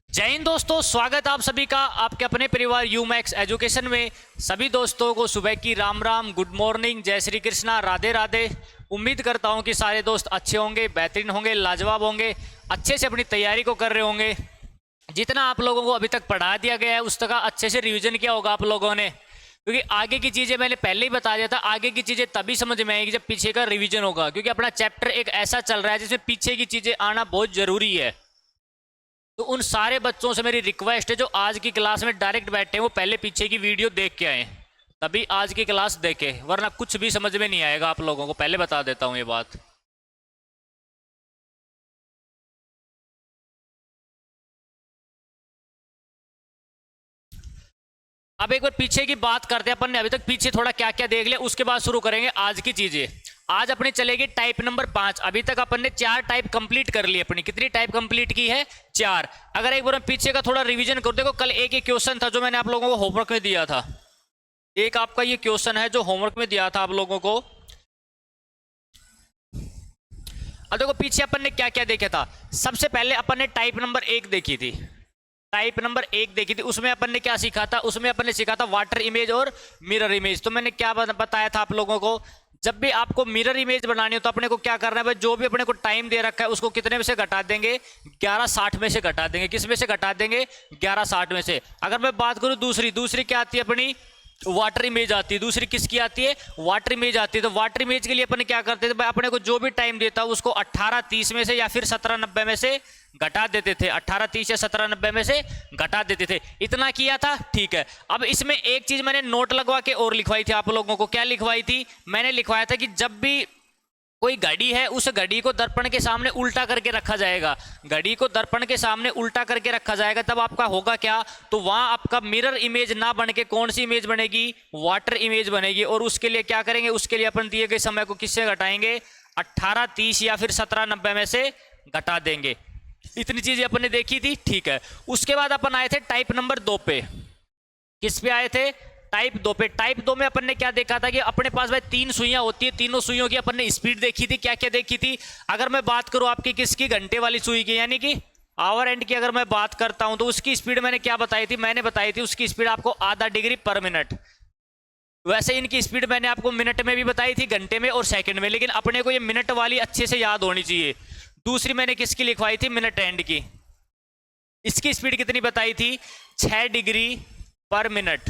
जय हिंद दोस्तों, स्वागत आप सभी का आपके अपने परिवार यूमैक्स एजुकेशन में। सभी दोस्तों को सुबह की राम राम, गुड मॉर्निंग, जय श्री कृष्णा, राधे राधे। उम्मीद करता हूं कि सारे दोस्त अच्छे होंगे, बेहतरीन होंगे, लाजवाब होंगे, अच्छे से अपनी तैयारी को कर रहे होंगे। जितना आप लोगों को अभी तक पढ़ा दिया गया है उसका अच्छे से रिवीजन किया होगा आप लोगों ने, क्योंकि आगे की चीज़ें मैंने पहले ही बता दिया था। आगे की चीज़ें तभी समझ में आएगी जब पीछे का रिवीजन होगा, क्योंकि अपना चैप्टर एक ऐसा चल रहा है जिसमें पीछे की चीज़ें आना बहुत ज़रूरी है। तो उन सारे बच्चों से मेरी रिक्वेस्ट है जो आज की क्लास में डायरेक्ट बैठे हैं वो पहले पीछे की वीडियो देख के आए, तभी आज की क्लास देखें, वरना कुछ भी समझ में नहीं आएगा आप लोगों को। पहले बता देता हूं ये बात। अब एक बार पीछे की बात करते हैं। अपन ने अभी तक पीछे थोड़ा क्या क्या देख लिया, उसके बाद शुरू करेंगे आज की चीजें। आज अपने चलेगी टाइप नंबर 5। अभी तक अपन ने 4 टाइप कंप्लीट कर ली। अपनी कितनी टाइप कंप्लीट की है? 4। अगर एक बार मैं पीछे का थोड़ा रिवीजन कर, देखो कल एक क्वेश्चन था जो मैंने आप लोगों को होमवर्क में दिया था। एक आपका ये क्वेश्चन है जो होमवर्क में दिया था आप लोगों को। अब देखो पीछे अपन ने क्या क्या देखा था। सबसे पहले अपन ने टाइप नंबर 1 देखी थी। टाइप नंबर 1 देखी थी, उसमें अपन ने क्या सीखा था? उसमें अपन ने सीखा था वाटर इमेज और मिरर इमेज। तो मैंने क्या बताया था आप लोगों को, जब भी आपको मिरर इमेज बनानी हो तो अपने को क्या करना है भाई, जो भी अपने को टाइम दे रखा है उसको कितने में से घटा देंगे? 11:60 में से घटा देंगे। किस में से घटा देंगे? 11:60 में से। अगर मैं बात करूं दूसरी क्या आती है अपनी? वाटर इमेज आती है। दूसरी किसकी आती है? वाटर इमेज आती है। तो वाटर इमेज के लिए अपन क्या करते थे भाई, अपने को जो भी टाइम देता है उसको 18:30 में से या फिर 17:90 में से घटा देते थे। 18:30 या 17:90 में से घटा देते थे। इतना किया था, ठीक है। अब इसमें एक चीज मैंने नोट लगवा के और लिखवाई थी आप लोगों को। क्या लिखवाई थी? मैंने लिखवाया था कि जब भी कोई घड़ी है उस घड़ी को दर्पण के सामने उल्टा करके रखा जाएगा। घड़ी को दर्पण के सामने उल्टा करके रखा जाएगा, तब आपका होगा क्या? तो वहां आपका मिरर इमेज ना बन के कौन सी इमेज बनेगी? वाटर इमेज बनेगी। और उसके लिए क्या करेंगे? उसके लिए अपन दिए गए समय को किससे घटाएंगे? 18:30 या फिर 17:90 में से घटा देंगे। इतनी चीजें अपन ने देखी थी, ठीक है। उसके बाद अपन आए थे टाइप नंबर 2 पे। किस पे आए थे? टाइप 2 पे। टाइप 2 में अपन ने क्या देखा था कि अपने पास भाई 3 सुइयां होती है। तीनों सुइयों की अपन ने स्पीड देखी थी। क्या क्या देखी थी? अगर मैं बात करूं आपकी किसकी? घंटे वाली सुई की, यानी कि आवर एंड की अगर मैं बात करता हूं तो उसकी स्पीड मैंने क्या बताई थी? मैंने बताई थी उसकी स्पीड आपको ½ डिग्री पर मिनट। वैसे इनकी स्पीड मैंने आपको मिनट में भी बताई थी, घंटे में और सेकंड में, लेकिन अपने को ये मिनट वाली अच्छे से याद होनी चाहिए। दूसरी मैंने किसकी लिखवाई थी? मिनट एंड की। इसकी स्पीड कितनी बताई थी? 6 डिग्री पर मिनट।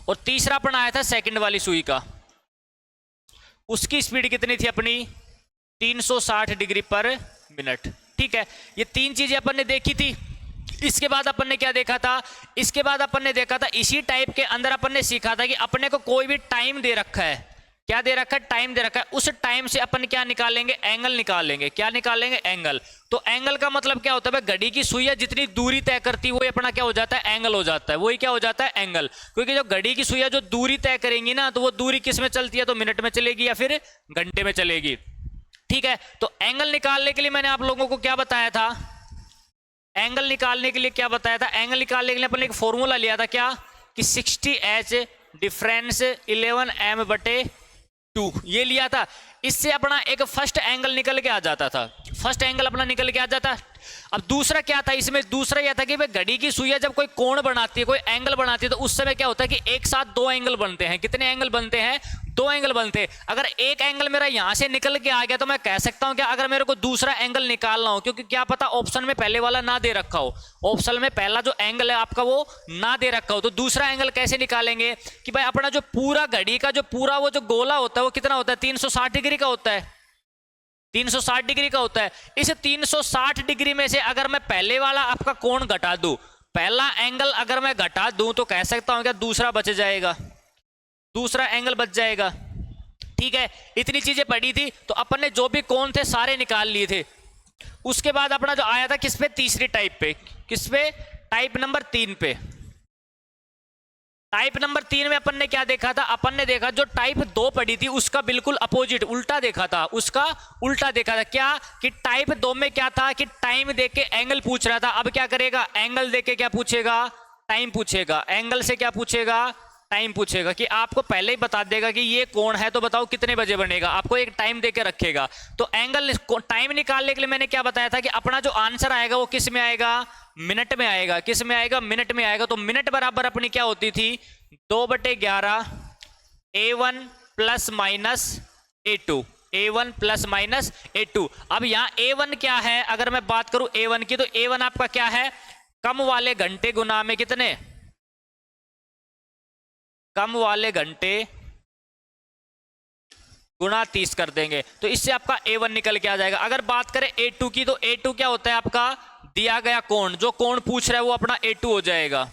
और तीसरा अपन आया था सेकंड वाली सुई का। उसकी स्पीड कितनी थी अपनी? 360 डिग्री पर मिनट। ठीक है, ये 3 चीजें अपन ने देखी थी। इसके बाद अपन ने क्या देखा था? इसके बाद अपन ने देखा था इसी टाइप के अंदर अपन ने सीखा था कि अपने को कोई भी टाइम दे रखा है। क्या दे रखा है? टाइम दे रखा है। उस टाइम से अपन क्या निकालेंगे? एंगल निकालेंगे। क्या निकालेंगे? एंगल। तो एंगल का मतलब क्या होता है? घड़ी की सुइयां जितनी दूरी तय करती है वही अपना क्या हो जाता है? एंगल हो जाता है। वही क्या हो जाता है? एंगल। क्योंकि जो घड़ी की सुइयां जो दूरी तय करेंगी ना, तो वो दूरी किस में चलती है? तो मिनट में चलेगी या फिर घंटे में चलेगी। ठीक है, तो एंगल निकालने के लिए मैंने आप लोगों को क्या बताया था? एंगल निकालने के लिए क्या बताया था? एंगल निकालने के लिए अपन ने एक फॉर्मूला लिया था। क्या? कि 60h डिफरेंस 11m/2 ये लिया था। इससे अपना एक फर्स्ट एंगल निकल के आ जाता था। फर्स्ट एंगल अपना निकल के आ जाता। अब दूसरा क्या था इसमें? दूसरा यह था कि भाई घड़ी की सुइयां जब कोई कोण बनाती है, कोई एंगल बनाती है, तो उस समय क्या होता है कि एक साथ 2 एंगल बनते हैं। कितने एंगल बनते हैं? 2 एंगल बनते हैं। अगर एक एंगल मेरा यहां से निकल के आ गया तो मैं कह सकता हूं कि अगर मेरे को दूसरा एंगल निकालना हो, क्योंकि क्या पता ऑप्शन में पहले वाला ना दे रखा हो, ऑप्शन में पहला जो एंगल है आपका वो ना दे रखा हो, तो दूसरा एंगल कैसे निकालेंगे? कि भाई अपना जो पूरा घड़ी का जो पूरा वो जो गोला होता है वो कितना होता है? 360 डिग्री का होता है। 360 डिग्री का होता है। इस 360 डिग्री में से अगर मैं पहले वाला आपका कोण घटा दूं, पहला एंगल अगर मैं घटा दूं, तो कह सकता हूं क्या दूसरा बच जाएगा? दूसरा एंगल बच जाएगा। ठीक है, इतनी चीजें पढ़ी थी। तो अपन ने जो भी कोण थे सारे निकाल लिए थे। उसके बाद अपना जो आया था किस पे? तीसरी टाइप पे। किस पे? टाइप नंबर 3 पे। टाइप नंबर 3 में अपन ने क्या देखा था? अपन ने देखा जो टाइप 2 पढ़ी थी उसका बिल्कुल अपोजिट, उल्टा देखा था। उसका उल्टा देखा था। क्या? कि टाइप 2 में क्या था कि टाइम देख के एंगल पूछ रहा था। अब क्या करेगा? एंगल देख के क्या पूछेगा? टाइम पूछेगा। एंगल से क्या पूछेगा? टाइम पूछेगा कि आपको पहले ही बता देगा कि ये कोण है, तो बताओ कितने बजे बनेगा, आपको एक टाइम देके रखेगा। तो एंगल टाइम निकालने के लिए मैंने क्या बताया था कि अपना जो आंसर आएगा वो किस में आएगा, मिनट में आएगा। किस में आएगा, मिनट में आएगा। तो मिनट बराबर अपनी क्या होती थी, 2/11 A1 plus minus A2, A1 plus minus A2। अब यहां A1 क्या है, अगर मैं बात करूं A1 की, तो A1 आपका क्या है, कम वाले घंटे गुना में कितने, कम वाले घंटे गुना 30 कर देंगे, तो इससे आपका A1 निकल के आ जाएगा। अगर बात करें A2 की, तो A2 क्या होता है आपका, दिया गया कोण, जो कोण पूछ रहा है वो अपना A2 हो जाएगा।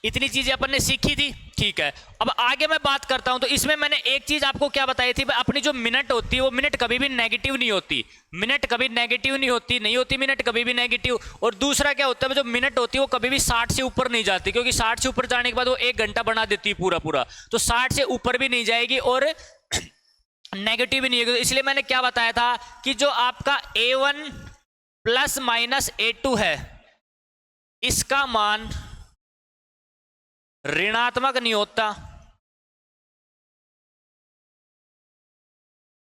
इतनी चीजें अपन ने सीखी थी, ठीक है। अब आगे मैं बात करता हूं, तो इसमें मैंने एक चीज आपको क्या बताई थी, अपनी जो मिनट होती है वो मिनट कभी भी नेगेटिव नहीं होती, मिनट कभी नेगेटिव नहीं होती मिनट कभी भी नेगेटिव। और दूसरा क्या होता है, जो मिनट होती है वो कभी भी 60 से ऊपर नहीं जाती, क्योंकि 60 से ऊपर जाने के बाद वो 1 घंटा बना देती है पूरा पूरा, तो 60 से ऊपर भी नहीं जाएगी और नेगेटिव भी नहीं है। इसलिए मैंने क्या बताया था कि जो आपका A1 प्लस माइनस A2 है, इसका मान ऋणात्मक नहीं होता,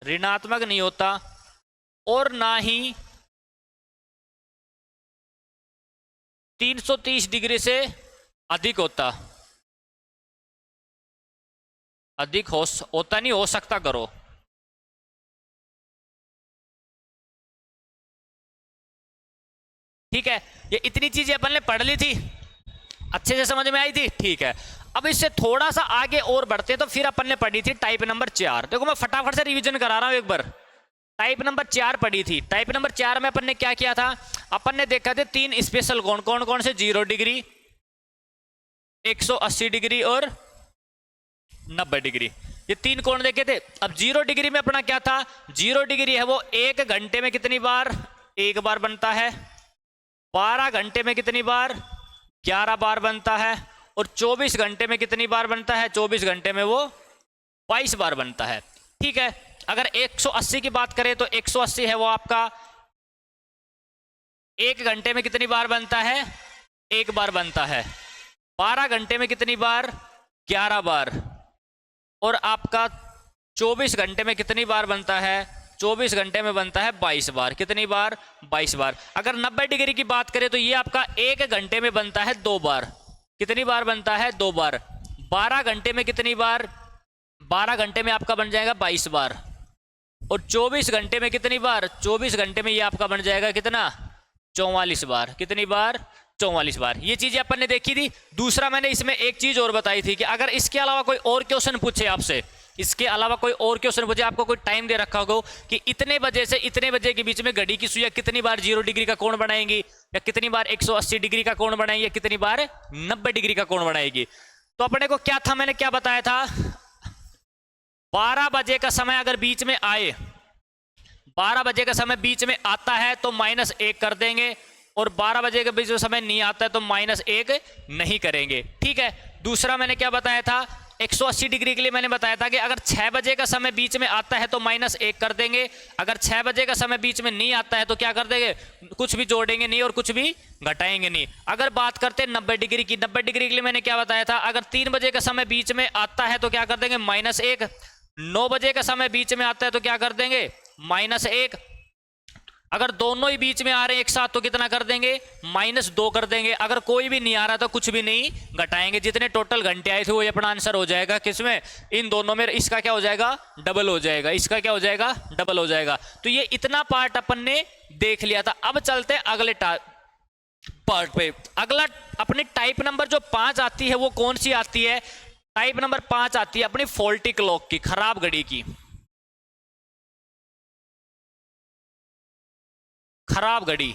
ऋणात्मक नहीं होता, और ना ही 330 डिग्री से अधिक होता, अधिक होता नहीं, हो सकता करो। ठीक है, ये इतनी चीजें अपन ने पढ़ ली थी, अच्छे से समझ में आई थी, ठीक है। अब इससे थोड़ा सा आगे और बढ़ते हैं, तो फिर अपन ने पढ़ी थी टाइप नंबर 4। देखो मैं फटाफट से रिवीजन करा रहा हूं एक बार। टाइप नंबर 4 पढ़ी थी। टाइप नंबर 4 में अपन ने क्या किया था, अपन ने देखा थे 3 स्पेशल कोण, कौन कौन से, 0 डिग्री, 180 डिग्री और 90 डिग्री, ये 3 कोण देखे थे। अब 0 डिग्री में अपना क्या था, 0 डिग्री है वो 1 घंटे में कितनी बार, 1 बार बनता है, 12 घंटे में कितनी बार, 11 बार बनता है, और 24 घंटे में कितनी बार बनता है, 24 घंटे में वो 22 बार बनता है। ठीक है, अगर 180 की बात करें तो 180 है वो आपका 1 घंटे में कितनी बार बनता है, 1 बार बनता है, 12 घंटे में कितनी बार, 11 बार, और आपका 24 घंटे में कितनी बार बनता है, 24 घंटे में बनता है 22 बार। कितनी बार, 22 बार। अगर 90 डिग्री की बात करें तो ये आपका 1 घंटे में बनता है 2 बार। कितनी बार बनता है, 2 बार। 12 घंटे में कितनी बार, 12 घंटे में आपका बन जाएगा 22 बार, और 24 घंटे में कितनी बार, 24 घंटे में ये आपका बन जाएगा कितना, 44 बार। कितनी बार, 44 बार। ये चीजें अपन ने देखी थी। दूसरा मैंने इसमें एक चीज और बताई थी कि अगर इसके अलावा कोई और क्वेश्चन पूछे आपसे, इसके अलावा कोई और क्वेश्चन पूछे, आपको कोई टाइम दे रखा होगा कि इतने बजे से इतने बजे के बीच में घड़ी की सुइयां कितनी बार 0 डिग्री का कोण बनाएंगी, या कितनी बार 180 डिग्री का कोण बनाएंगी, या कितनी बार 90 डिग्री का कोण बनाएगी, तो अपने को क्या था, मैंने क्या बताया था, 12 बजे का समय अगर बीच में आए, 12 बजे का समय बीच में आता है तो -1 कर देंगे, और 12 बजे के बीच में समय नहीं आता है तो -1 नहीं करेंगे। ठीक है। दूसरा मैंने क्या बताया था, 180 डिग्री के लिए मैंने बताया था कि अगर 6 बजे का समय बीच में आता है तो -1 कर देंगे, अगर 6 बजे का समय बीच में नहीं आता है तो क्या कर देंगे, कुछ भी जोड़ेंगे नहीं और कुछ भी घटाएंगे नहीं। अगर बात करते हैं 90 डिग्री की, 90 डिग्री के लिए मैंने क्या बताया था, अगर 3 बजे का समय बीच में आता है तो क्या कर देंगे, -1। 9 बजे का समय बीच में आता है तो क्या कर देंगे, -1। अगर दोनों ही बीच में आ रहे हैं एक साथ तो कितना कर देंगे, -2 कर देंगे। अगर कोई भी नहीं आ रहा तो कुछ भी नहीं घटाएंगे। जितने टोटल घंटे आए थे वो अपना आंसर हो जाएगा किसमें, इन दोनों में। इसका क्या हो जाएगा, डबल हो जाएगा। इसका क्या हो जाएगा, डबल हो जाएगा। तो ये इतना पार्ट अपन ने देख लिया था। अब चलते हैं अगले पार्ट पे। अगला अपनी टाइप नंबर जो 5 आती है वो कौन सी आती है, टाइप नंबर 5 आती है अपनी फॉल्टी क्लॉक की, खराब घड़ी की। खराब घड़ी,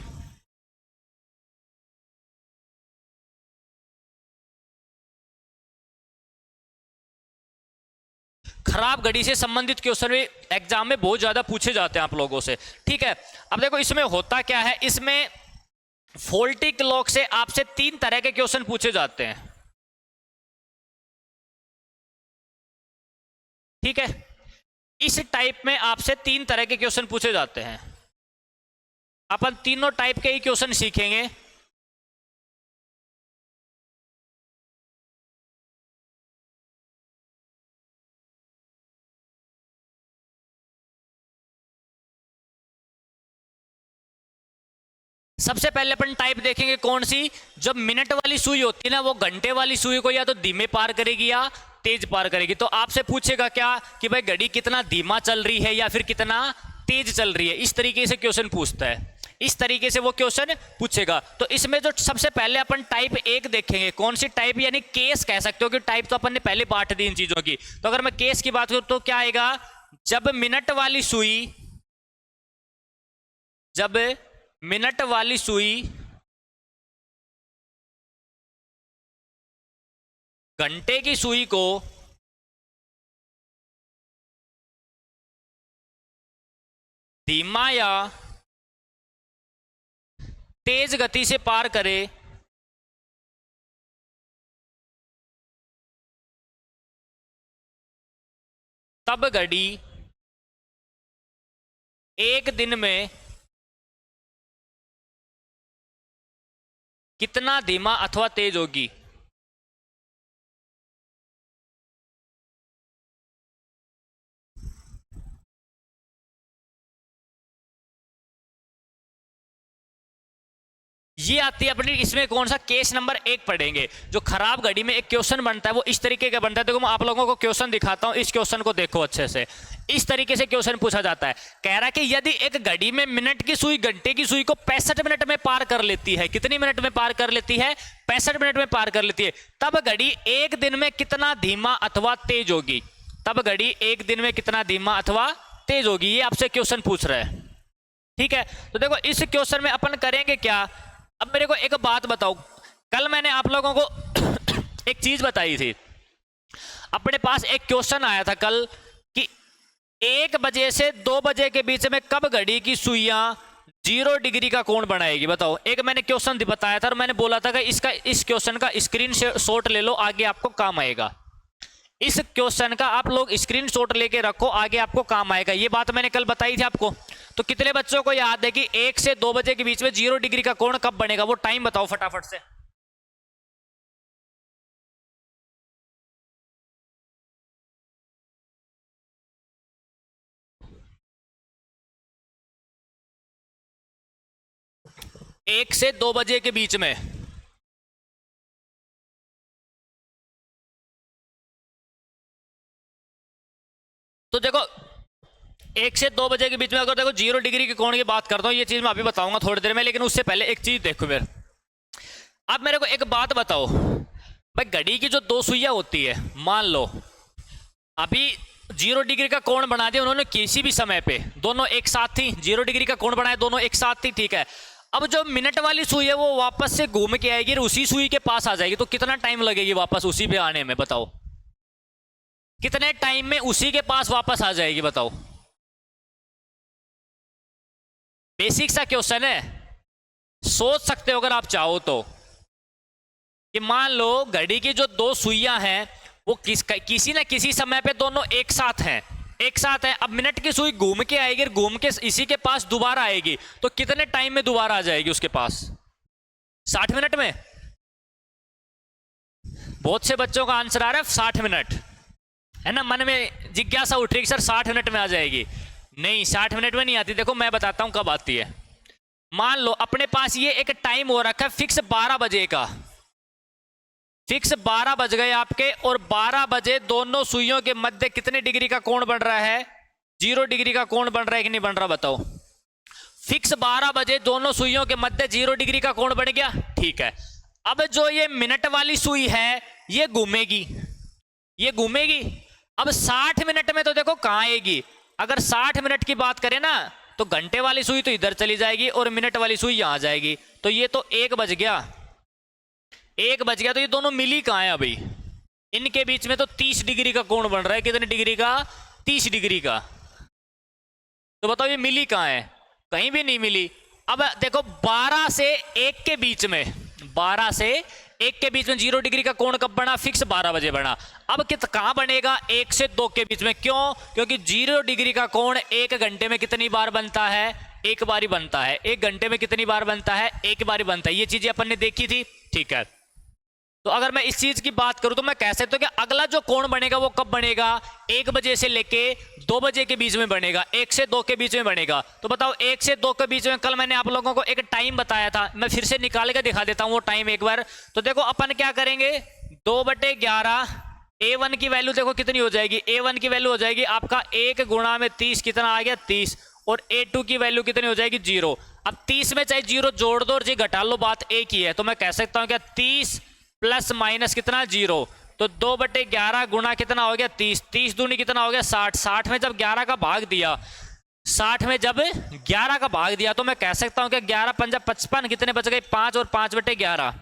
खराब घड़ी से संबंधित क्वेश्चन भी एग्जाम में बहुत ज्यादा पूछे जाते हैं आप लोगों से। ठीक है। अब देखो इसमें होता क्या है, इसमें फॉल्टी क्लॉक से आपसे 3 तरह के क्वेश्चन पूछे जाते हैं। ठीक है। इस टाइप में आपसे 3 तरह के क्वेश्चन पूछे जाते हैं। अपन तीनों टाइप के ही क्वेश्चन सीखेंगे। सबसे पहले अपन टाइप देखेंगे कौन सी, जब मिनट वाली सुई होती है ना, वो घंटे वाली सुई को या तो धीमे पार करेगी या तेज पार करेगी। तो आपसे पूछेगा क्या कि भाई घड़ी कितना धीमा चल रही है या फिर कितना तेज चल रही है, इस तरीके से क्वेश्चन पूछता है, इस तरीके से वो क्वेश्चन पूछेगा। तो इसमें जो सबसे पहले अपन टाइप 1 देखेंगे, कौन सी टाइप, यानी केस कह सकते हो कि टाइप तो अपन ने पहले बांट दी इन चीजों की। तो अगर मैं केस की बात करूं तो क्या आएगा, जब मिनट वाली सुई घंटे की सुई को धीमा या तेज गति से पार करे तब घड़ी एक दिन में कितना धीमा अथवा तेज होगी। ये आती है अपनी, इसमें कौन सा केस नंबर 1 पढ़ेंगे। जो खराब घड़ी में एक क्वेश्चन बनता है वो इस तरीके का बनता है। देखो मैं आप लोगों को क्वेश्चन दिखाता हूं, इस क्वेश्चन को देखो अच्छे से। इस तरीके से क्वेश्चन पूछा जाता है, कह रहा है कि यदि एक घड़ी में मिनट की सुई घंटे की सुई को 65 मिनट में पार कर लेती है, कितनी मिनट में पार कर लेती है, 65 मिनट में पार कर लेती है, तब घड़ी एक दिन में कितना धीमा अथवा तेज होगी। तब घड़ी एक दिन में कितना धीमा अथवा तेज होगी, ये आपसे क्वेश्चन पूछ रहा है। ठीक है, तो देखो इस क्वेश्चन में अपन करेंगे क्या। अब मेरे को एक बात बताओ, कल मैंने आप लोगों को एक चीज बताई थी, अपने पास एक क्वेश्चन आया था कल कि 1 बजे से 2 बजे के बीच में कब घड़ी की सुइयां 0 डिग्री का कोण बनाएगी। बताओ, एक मैंने क्वेश्चन बताया था और मैंने बोला था कि इस क्वेश्चन का स्क्रीनशॉट ले लो, आगे आपको काम आएगा। इस क्वेश्चन का आप लोग स्क्रीनशॉट लेके रखो, आगे आपको काम आएगा। ये बात मैंने कल बताई थी आपको। तो कितने बच्चों को याद है कि 1 से 2 बजे के बीच में 0 डिग्री का कोण कब बनेगा, वो टाइम बताओ फटाफट से। एक से 2 बजे के बीच में, तो देखो 1 से 2 बजे के बीच में अगर देखो 0 डिग्री के कोण की बात करता हूं, ये चीज मैं अभी बताऊंगा थोड़ी देर में, लेकिन उससे पहले एक चीज देखो मेरे। अब मेरे को एक बात बताओ भाई, घड़ी की जो 2 सुइयां होती है, मान लो अभी 0 डिग्री का कोण बना दिया उन्होंने किसी भी समय पे, दोनों एक साथ थी, 0 डिग्री का कोण बनाया, दोनों एक साथ थी, ठीक है। अब जो मिनट वाली सुई है वो वापस से घूम के आएगी और उसी सुई के पास आ जाएगी, तो कितना टाइम लगेगी वापस उसी पे आने में, बताओ कितने टाइम में उसी के पास वापस आ जाएगी, बताओ। बेसिक सा क्वेश्चन है, सोच सकते हो अगर आप चाहो तो, कि मान लो घड़ी की जो 2 सुइयां हैं वो किसी न किसी समय पे दोनों एक साथ हैं, अब मिनट की सुई घूम के आएगी, घूम के इसी के पास दोबारा आएगी, तो कितने टाइम में दोबारा आ जाएगी उसके पास, 60 मिनट में। बहुत से बच्चों का आंसर आ रहा है 60 मिनट, है ना, मन में जिज्ञासा उठ रही है सर 60 मिनट में आ जाएगी। नहीं, 60 मिनट में नहीं आती। देखो मैं बताता हूं कब आती है। मान लो अपने पास ये एक टाइम हो रखा है फिक्स 12 बजे का, फिक्स 12 बज गए आपके, और 12 बजे दोनों सुइयों के मध्य कितने डिग्री का कोण बन रहा है, 0 डिग्री का कोण बन रहा है कि नहीं बन रहा, बताओ। फिक्स 12 बजे दोनों सुइयों के मध्य 0 डिग्री का कोण बन गया, ठीक है। अब जो ये मिनट वाली सुई है ये घूमेगी, अब 60 मिनट में तो देखो कहां आएगी। अगर 60 मिनट की बात करें ना, तो घंटे वाली सुई तो इधर चली जाएगी और मिनट वाली सुई यहां आ जाएगी, तो ये तो 1 बज गया, तो ये दोनों मिली कहां है अभी, इनके बीच में तो 30 डिग्री का कोण बन रहा है। कितने डिग्री का, 30 डिग्री का। तो बताओ ये मिली कहां है, कहीं भी नहीं मिली। अब देखो 12 से 1 के बीच में, 12 से 1 के बीच में 0 डिग्री का कोण कब बना, फिक्स 12 बजे बना। अब कहां बनेगा, 1 से 2 के बीच में, क्यों, क्योंकि 0 डिग्री का कोण 1 घंटे में कितनी बार बनता है, 1 बार ही बनता है। 1 घंटे में कितनी बार बनता है, 1 बार ही बनता है। ये चीजें अपन ने देखी थी, ठीक है। तो अगर मैं इस चीज की बात करूं तो मैं कह सकता हूं कि अगला जो कोण बनेगा वो कब बनेगा, 1 बजे से लेके 2 बजे के बीच में बनेगा, 1 से 2 के बीच में बनेगा। तो बताओ 1 से 2 के बीच में कल मैंने आप लोगों को एक टाइम बताया था, मैं फिर से निकाल के दिखा देता हूं वो टाइम एक बार। तो देखो अपन क्या करेंगे, 2/11 A1 की वैल्यू देखो कितनी हो जाएगी, A1 की वैल्यू हो जाएगी आपका 1 गुणा में 30, कितना आ गया 30, और A2 की वैल्यू कितनी हो जाएगी 0। अब 30 में चाहे 0 जोड़ दो और जी घटा लो, बात एक ही है। तो मैं कह सकता हूं क्या 30 प्लस माइनस कितना 0, तो 2/11 गुणा कितना हो गया 30, 30 दूनी कितना हो गया 60, 60 में जब 11 का भाग दिया, 60 में जब 11 का भाग दिया तो मैं कह सकता हूं कि 11 पंजा 55, कितने बच गए 5 और 5/11,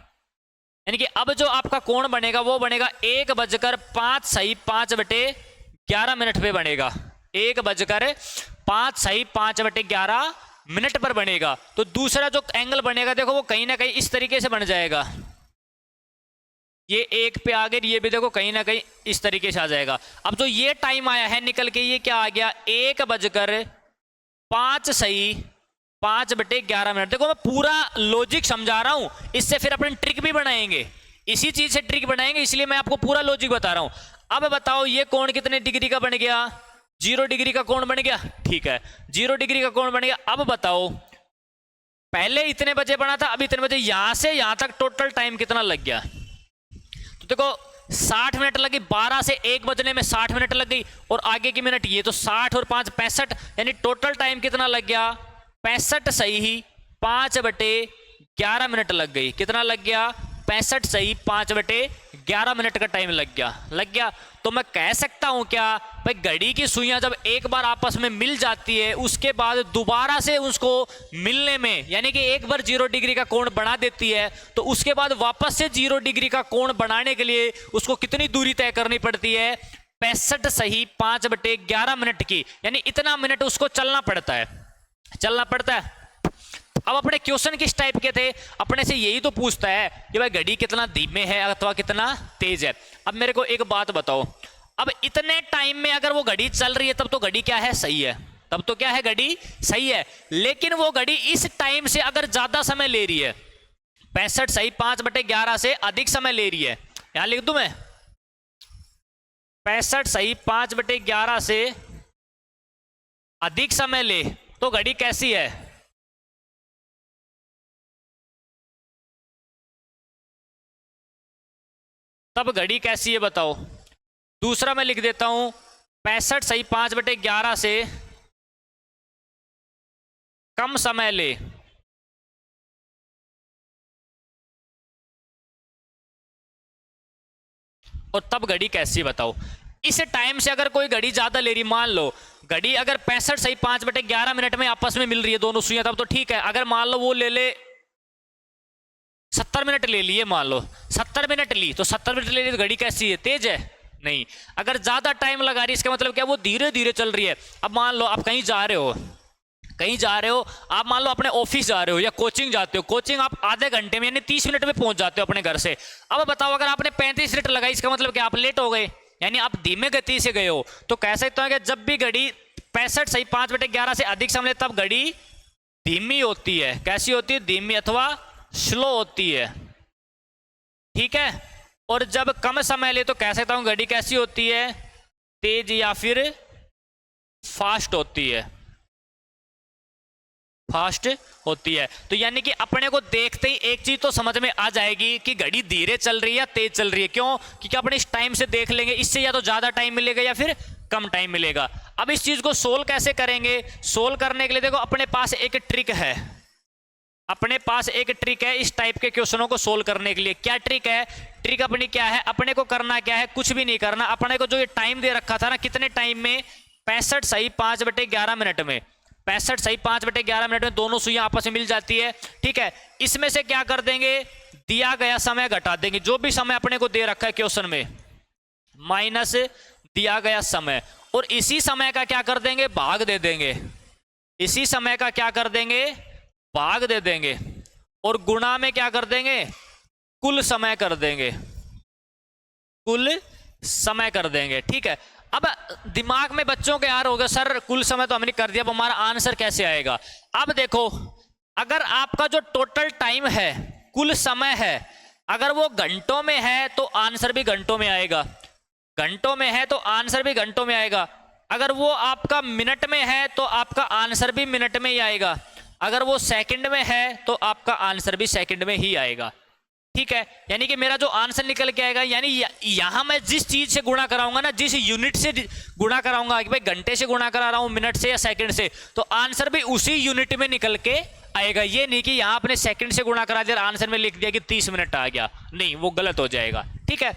यानी कि अब जो आपका कोण बनेगा वो बनेगा 1:05 सही 5/11 पे बनेगा, 1:05 सही 5/11 पर बनेगा। तो दूसरा जो एंगल बनेगा देखो वो कहीं ना कहीं इस तरीके से बन जाएगा, ये 1 पे आ गए, ये भी देखो कहीं ना कहीं इस तरीके से आ जाएगा। अब जो ये टाइम आया है निकल के, ये क्या आ गया 1:05 सही 5/11। देखो मैं पूरा लॉजिक समझा रहा हूं, इससे फिर अपन ट्रिक भी बनाएंगे, इसी चीज से ट्रिक बनाएंगे, इसलिए मैं आपको पूरा लॉजिक बता रहा हूं। अब बताओ ये कोण कितने डिग्री का बन गया, 0 डिग्री का कोण बन गया, ठीक है 0 डिग्री का कोण बन गया। अब बताओ पहले इतने बजे बना था, अब इतने बजे, यहां से यहां तक टोटल टाइम कितना लग गया, तो देखो 60 मिनट लगी, 12 से 1 बजने में 60 मिनट लग गई, और आगे की मिनट ये, तो 60 और 5 65, यानी टोटल टाइम कितना लग गया 65 सही 5/11 लग गई, कितना लग गया 65 सही 5/11 का टाइम लग गया। तो मैं कह सकता हूं क्या भाई, घड़ी की सुइयां जब एक बार आपस में मिल जाती है उसके बाद दोबारा से उसको मिलने में, यानी कि एक बार 0 डिग्री का कोण बना देती है, तो उसके बाद वापस से 0 डिग्री का कोण बनाने के लिए उसको कितनी दूरी तय करनी पड़ती है 65 सही 5/11 की, यानी इतना मिनट उसको चलना पड़ता है। अब अपने क्वेश्चन किस टाइप के थे, अपने से यही तो पूछता है कि भाई घड़ी कितना धीमे है अथवा कितना तेज है। अब मेरे को एक बात बताओ, अब इतने टाइम में अगर वो घड़ी चल रही है तब तो घड़ी क्या है सही है, तब तो क्या है घड़ी सही है, लेकिन वो घड़ी इस टाइम से अगर ज्यादा समय ले रही है, 65 सही 5/11 से अधिक समय ले रही है, यहां लिख दूं मैं 65 सही 5/11 से अधिक समय ले, तो घड़ी कैसी है, तब घड़ी कैसी है बताओ। दूसरा मैं लिख देता हूं 65 सही 5/11 से कम समय ले, और तब घड़ी कैसी बताओ। इस टाइम से अगर कोई घड़ी ज्यादा ले रही, मान लो घड़ी अगर 65 सही 5/11 में आपस में मिल रही है दोनों सुइयां, तब तो ठीक है। अगर मान लो वो ले 70 मिनट ले लिए, मान लो 70 मिनट ली, तो 70 मिनट ले ली तो घड़ी कैसी है, तेज है नहीं। अगर ज्यादा टाइम लगा रही है इसका मतलब क्या, वो धीरे धीरे चल रही है। अब मान लो आप कहीं जा रहे हो, आप मान लो अपने ऑफिस जा रहे हो या कोचिंग जाते हो, कोचिंग आप आधे घंटे में यानी 30 मिनट में पहुंच जाते हो अपने घर से। अब बताओ अगर आपने 35 मिनट लगाई, इसका मतलब क्या आप लेट हो गए, यानी आप धीमे गति से गए हो। तो कह सकते हो कि जब भी घड़ी 65 सही 5/11 से अधिक समय, तब घड़ी धीमी होती है। कैसी होती है, धीमी अथवा स्लो होती है, ठीक है। और जब कम समय ले तो कह सकता हूं घड़ी कैसी होती है, तेज या फिर फास्ट होती है, फास्ट होती है। तो यानी कि अपने को देखते ही एक चीज तो समझ में आ जाएगी कि घड़ी धीरे चल रही है या तेज चल रही है। क्यों, क्योंकि अपने इस टाइम से देख लेंगे, इससे या तो ज्यादा टाइम मिलेगा या फिर कम टाइम मिलेगा। अब इस चीज को सोल्व कैसे करेंगे, सोल्व करने के लिए देखो अपने पास एक ट्रिक है, इस टाइप के क्वेश्चनों को सोल्व करने के लिए। क्या ट्रिक है, ट्रिक अपनी क्या है, अपने को करना क्या है, कुछ भी नहीं करना। अपने को जो ये टाइम दे रखा था ना, कितने टाइम में 65 सही 5/11 में, 65 सही 5/11 में दोनों सुइयां आपस में मिल जाती है, ठीक है। इसमें से क्या कर देंगे, दिया गया समय घटा देंगे, जो भी समय अपने को दे रखा है क्वेश्चन में माइनस दिया गया समय, और इसी समय का क्या कर देंगे, भाग दे देंगे, इसी समय का क्या कर देंगे, भाग दे देंगे, और गुणा में क्या कर देंगे, कुल समय कर देंगे, कुल समय कर देंगे, ठीक है। अब दिमाग में बच्चों के यार होगा सर कुल समय तो हमने कर दिया, अब हमारा आंसर कैसे आएगा। अब देखो अगर आपका जो टोटल टाइम है कुल समय है, अगर वो घंटों में है तो आंसर भी घंटों में आएगा, घंटों में है तो आंसर भी घंटों में आएगा। अगर वो आपका मिनट में है तो आपका आंसर भी मिनट में ही आएगा। अगर वो सेकंड में है तो आपका आंसर भी सेकंड में ही आएगा। ठीक है, यानी कि मेरा जो आंसर निकल के आएगा, यानी यहां मैं जिस चीज से गुणा कराऊंगा ना, जिस यूनिट से गुणा कराऊंगा कि भाई घंटे से गुणा करा रहा हूं, मिनट से या सेकंड से, तो आंसर भी उसी यूनिट में निकल के आएगा। ये नहीं कि यहां आपने सेकंड से गुणा करा दिया, आंसर में लिख दिया कि 30 मिनट आ गया, नहीं, वो गलत हो जाएगा। ठीक है,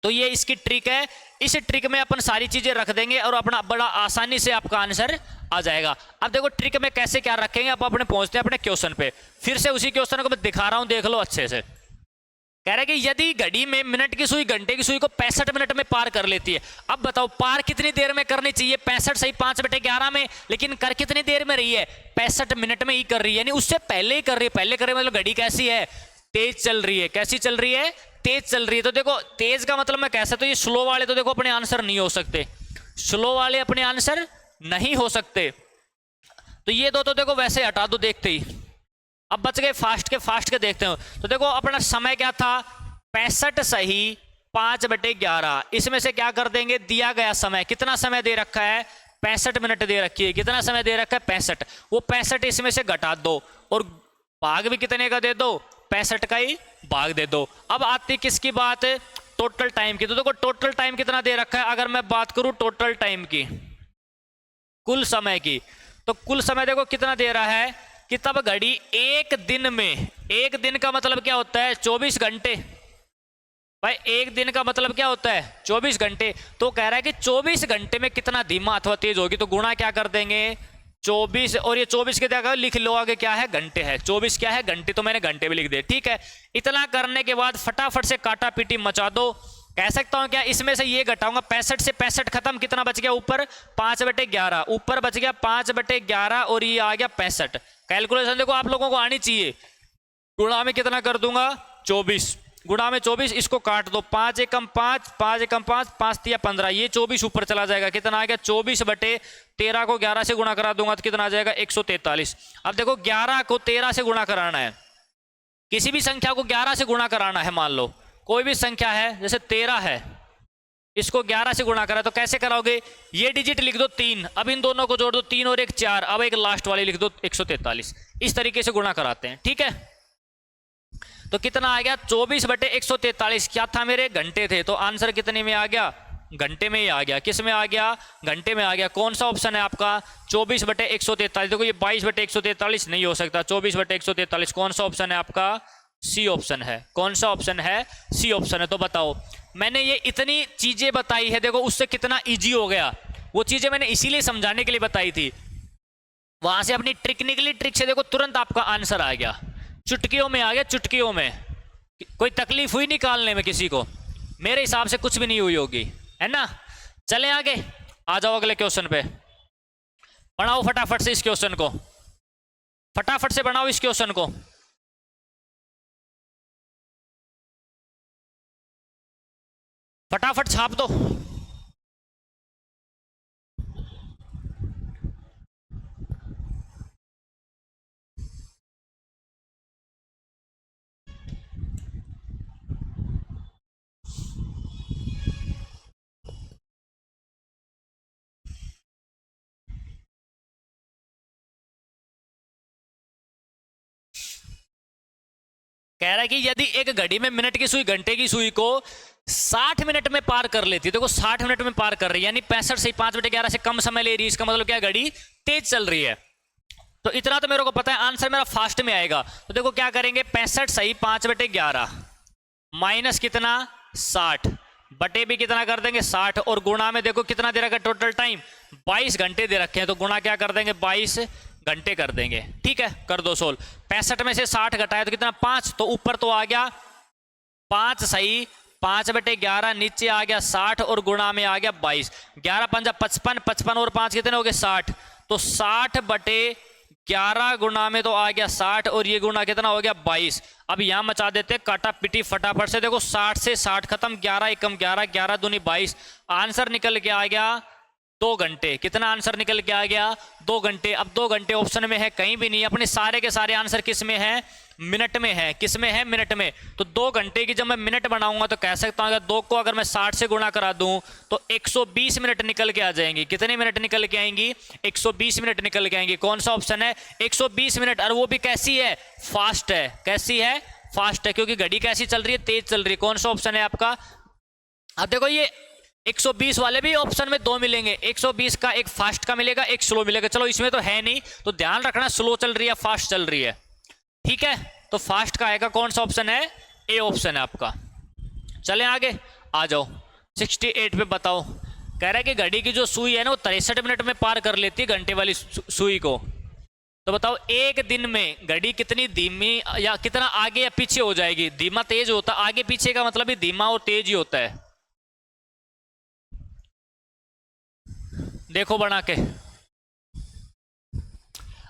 तो ये इसकी ट्रिक है। इस ट्रिक में अपन सारी चीजें रख देंगे और अपना बड़ा आसानी से आपका आंसर आ जाएगा। अब देखो ट्रिक में कैसे क्या रखेंगे, अब अपने पहुंचते हैं अपने क्वेश्चन पे। फिर से उसी क्वेश्चन को मैं दिखा रहा हूं, देख लो अच्छे से। कह रहा है कि यदि घड़ी में मिनट की सुई घंटे की सुई को 65 मिनट में पार कर लेती है। अब बताओ पार कितनी देर में करनी चाहिए? 65 सही 5/11 में, लेकिन कर कितनी देर में रही है? 65 मिनट में ही कर रही है, यानी उससे पहले ही कर रही है। पहले कर रही है मतलब घड़ी कैसी है? तेज चल रही है। कैसी चल रही है? तेज चल रही है। तो देखो तेज का मतलब मैं कह सकता हूं, ये स्लो वाले तो देखो अपने आंसर नहीं हो सकते, स्लो वाले अपने आंसर नहीं हो सकते। तो ये दो तो देखो वैसे हटा दो देखते ही। अब बच गए फास्ट के देखते हो। तो देखो अपना समय क्या था? 65 सही 5/11। इसमें से क्या कर देंगे? दिया गया समय, कितना समय दे रखा है? 65 मिनट दे रखी है। कितना समय दे रखा है? 65। वो 65 इसमें से घटा दो और भाग भी कितने का दे दो? 65 का ही भाग दे दो। अब आती किसकी बात? टोटल टाइम की। तो देखो टोटल टाइम कितना दे रखा है? अगर मैं बात करूं टोटल टाइम की, कुल समय की, तो कुल समय देखो कितना दे रहा है कि तब घड़ी एक दिन में, एक दिन का मतलब क्या होता है? 24 घंटे। भाई एक दिन का मतलब क्या होता है? 24 घंटे। तो कह रहा है कि 24 घंटे में कितना धीमा अथवा तेज होगी, तो गुणा क्या कर देंगे? 24, और ये 24 के जगह लिख लो आगे क्या है? घंटे है। 24 क्या है? घंटे, तो मैंने घंटे भी लिख दिए। ठीक है, इतना करने के बाद फटाफट से काटा पीटी मचा दो। कह सकता हूं क्या? इसमें से ये घटाऊंगा, 65 से 65 खत्म, कितना बच गया ऊपर? 5/11। ऊपर बच गया 5/11 और ये आ गया 65। कैलकुलेशन देखो आप लोगों को आनी चाहिए। गुणा में कितना कर दूंगा? 24। गुणा में 24, इसको काट दो, 5 एकम 5, 5 एकम 5, 5 तिया 15, ये 24 ऊपर चला जाएगा। कितना आ गया? 24/13 को 11 से गुणा करा दूंगा तो कितना आ जाएगा? 143। अब देखो 11 को 13 से गुणा कराना है, किसी भी संख्या को 11 से गुणा कराना है। मान लो कोई भी संख्या है, जैसे 13 है, इसको 11 से गुणा करा तो कैसे कराओगे? ये डिजिट लिख दो 3, अब इन दोनों को जोड़ दो, 3 और 1 4, अब एक लास्ट वाली लिख दो 143। इस तरीके से गुणा कराते हैं। ठीक है, तो कितना आ गया? 24/143। क्या था मेरे? घंटे थे, तो आंसर कितने में आ गया? घंटे में ही आ गया। किस में आ गया? घंटे में आ गया। कौन सा ऑप्शन है आपका? 24/143। देखो ये 22/143 नहीं हो सकता, 24/143 कौन सा ऑप्शन है आपका? सी ऑप्शन है। कौन सा ऑप्शन है? सी ऑप्शन है। तो बताओ, मैंने ये इतनी चीजें बताई है, देखो उससे कितना इजी हो गया। वो चीजें मैंने इसीलिए समझाने के लिए बताई थी, वहां से अपनी ट्रिक निकली, ट्रिक से देखो तुरंत आपका आंसर आ गया, चुटकियों में आ गया, चुटकियों में। कोई तकलीफ हुई निकालने में किसी को? मेरे हिसाब से कुछ भी नहीं हुई होगी, है ना। चलें आगे, आ जाओ अगले क्वेश्चन पे। बनाओ फटाफट से इस क्वेश्चन को, फटाफट से बनाओ इस क्वेश्चन को। फटाफट छाप दो। कह रहा है कि यदि एक घड़ी में मिनट की सुई घंटे की सुई को 60 मिनट में पार कर लेती है, देखो 60 मिनट में पार कर रही है, यानी 65 से 5/11 से कम समय ले रही है, इसका मतलब क्या? घड़ी तेज चल रही है। तो इतना तो मेरे को पता है, आंसर मेरा फास्ट में आएगा। तो देखो क्या करेंगे? 65 सही 5/11 माइनस कितना? 60 बटे भी कितना कर देंगे? 60, और गुणा में देखो कितना दे रखा है? टोटल टाइम 22 घंटे दे रखे हैं, तो गुणा क्या कर देंगे? 22 घंटे कर देंगे। ठीक है, कर दो सोल्व। 65 में से 60 घटाया तो कितना? 5, तो ऊपर तो आ गया 5 सही 5/11, नीचे आ गया 60 और गुणा में आ गया 22। 11 पंजा 55, 55 और 5 कितने हो गए? 60, तो 60/11 गुणा में तो आ गया 60 और ये गुणा कितना हो गया? 22। अब यहां मचा देते काटा पिटी फटाफट से। देखो 60 से 60 खत्म, 11 एकम 11, 11 दूनी 22, आंसर निकल के आ गया 2 घंटे। कितना आंसर निकल के आ गया? 2 घंटे। अब 2 घंटे ऑप्शन में है कहीं भी नहीं, अपने सारे के सारे आंसर किस में है? मिनट में है। किस में है? मिनट में। तो 2 घंटे की जब मैं मिनट बनाऊंगा तो कह सकता हूँ अगर 2 को अगर मैं 60 से गुणा करा दूं तो 120 मिनट निकल के आ जाएंगी। कितने मिनट निकल के आएंगी? 120 मिनट निकल के आएंगी। कौन सा ऑप्शन है? 120 मिनट। और वो भी कैसी है? फास्ट है। कैसी है? फास्ट है, क्योंकि घड़ी कैसी चल रही है? तेज चल रही है। कौन सा ऑप्शन है आपका? अब देखो ये 120 वाले भी ऑप्शन में 2 मिलेंगे। 120 का एक फास्ट का मिलेगा, एक स्लो मिलेगा। चलो इसमें तो है नहीं, तो ध्यान रखना स्लो चल रही है फास्ट चल रही है। ठीक है, तो फास्ट का आएगा। कौन सा ऑप्शन है? ए ऑप्शन है आपका। चले आगे, आ जाओ 68 पे। बताओ, कह रहा है कि घड़ी की जो सुई है ना वो 63 मिनट में पार कर लेती है घंटे वाली सुई को। तो बताओ एक दिन में घड़ी कितनी धीमी या कितना आगे या पीछे हो जाएगी? धीमा तेज होता, आगे पीछे का मतलब ही धीमा और तेज ही होता है। देखो बना के।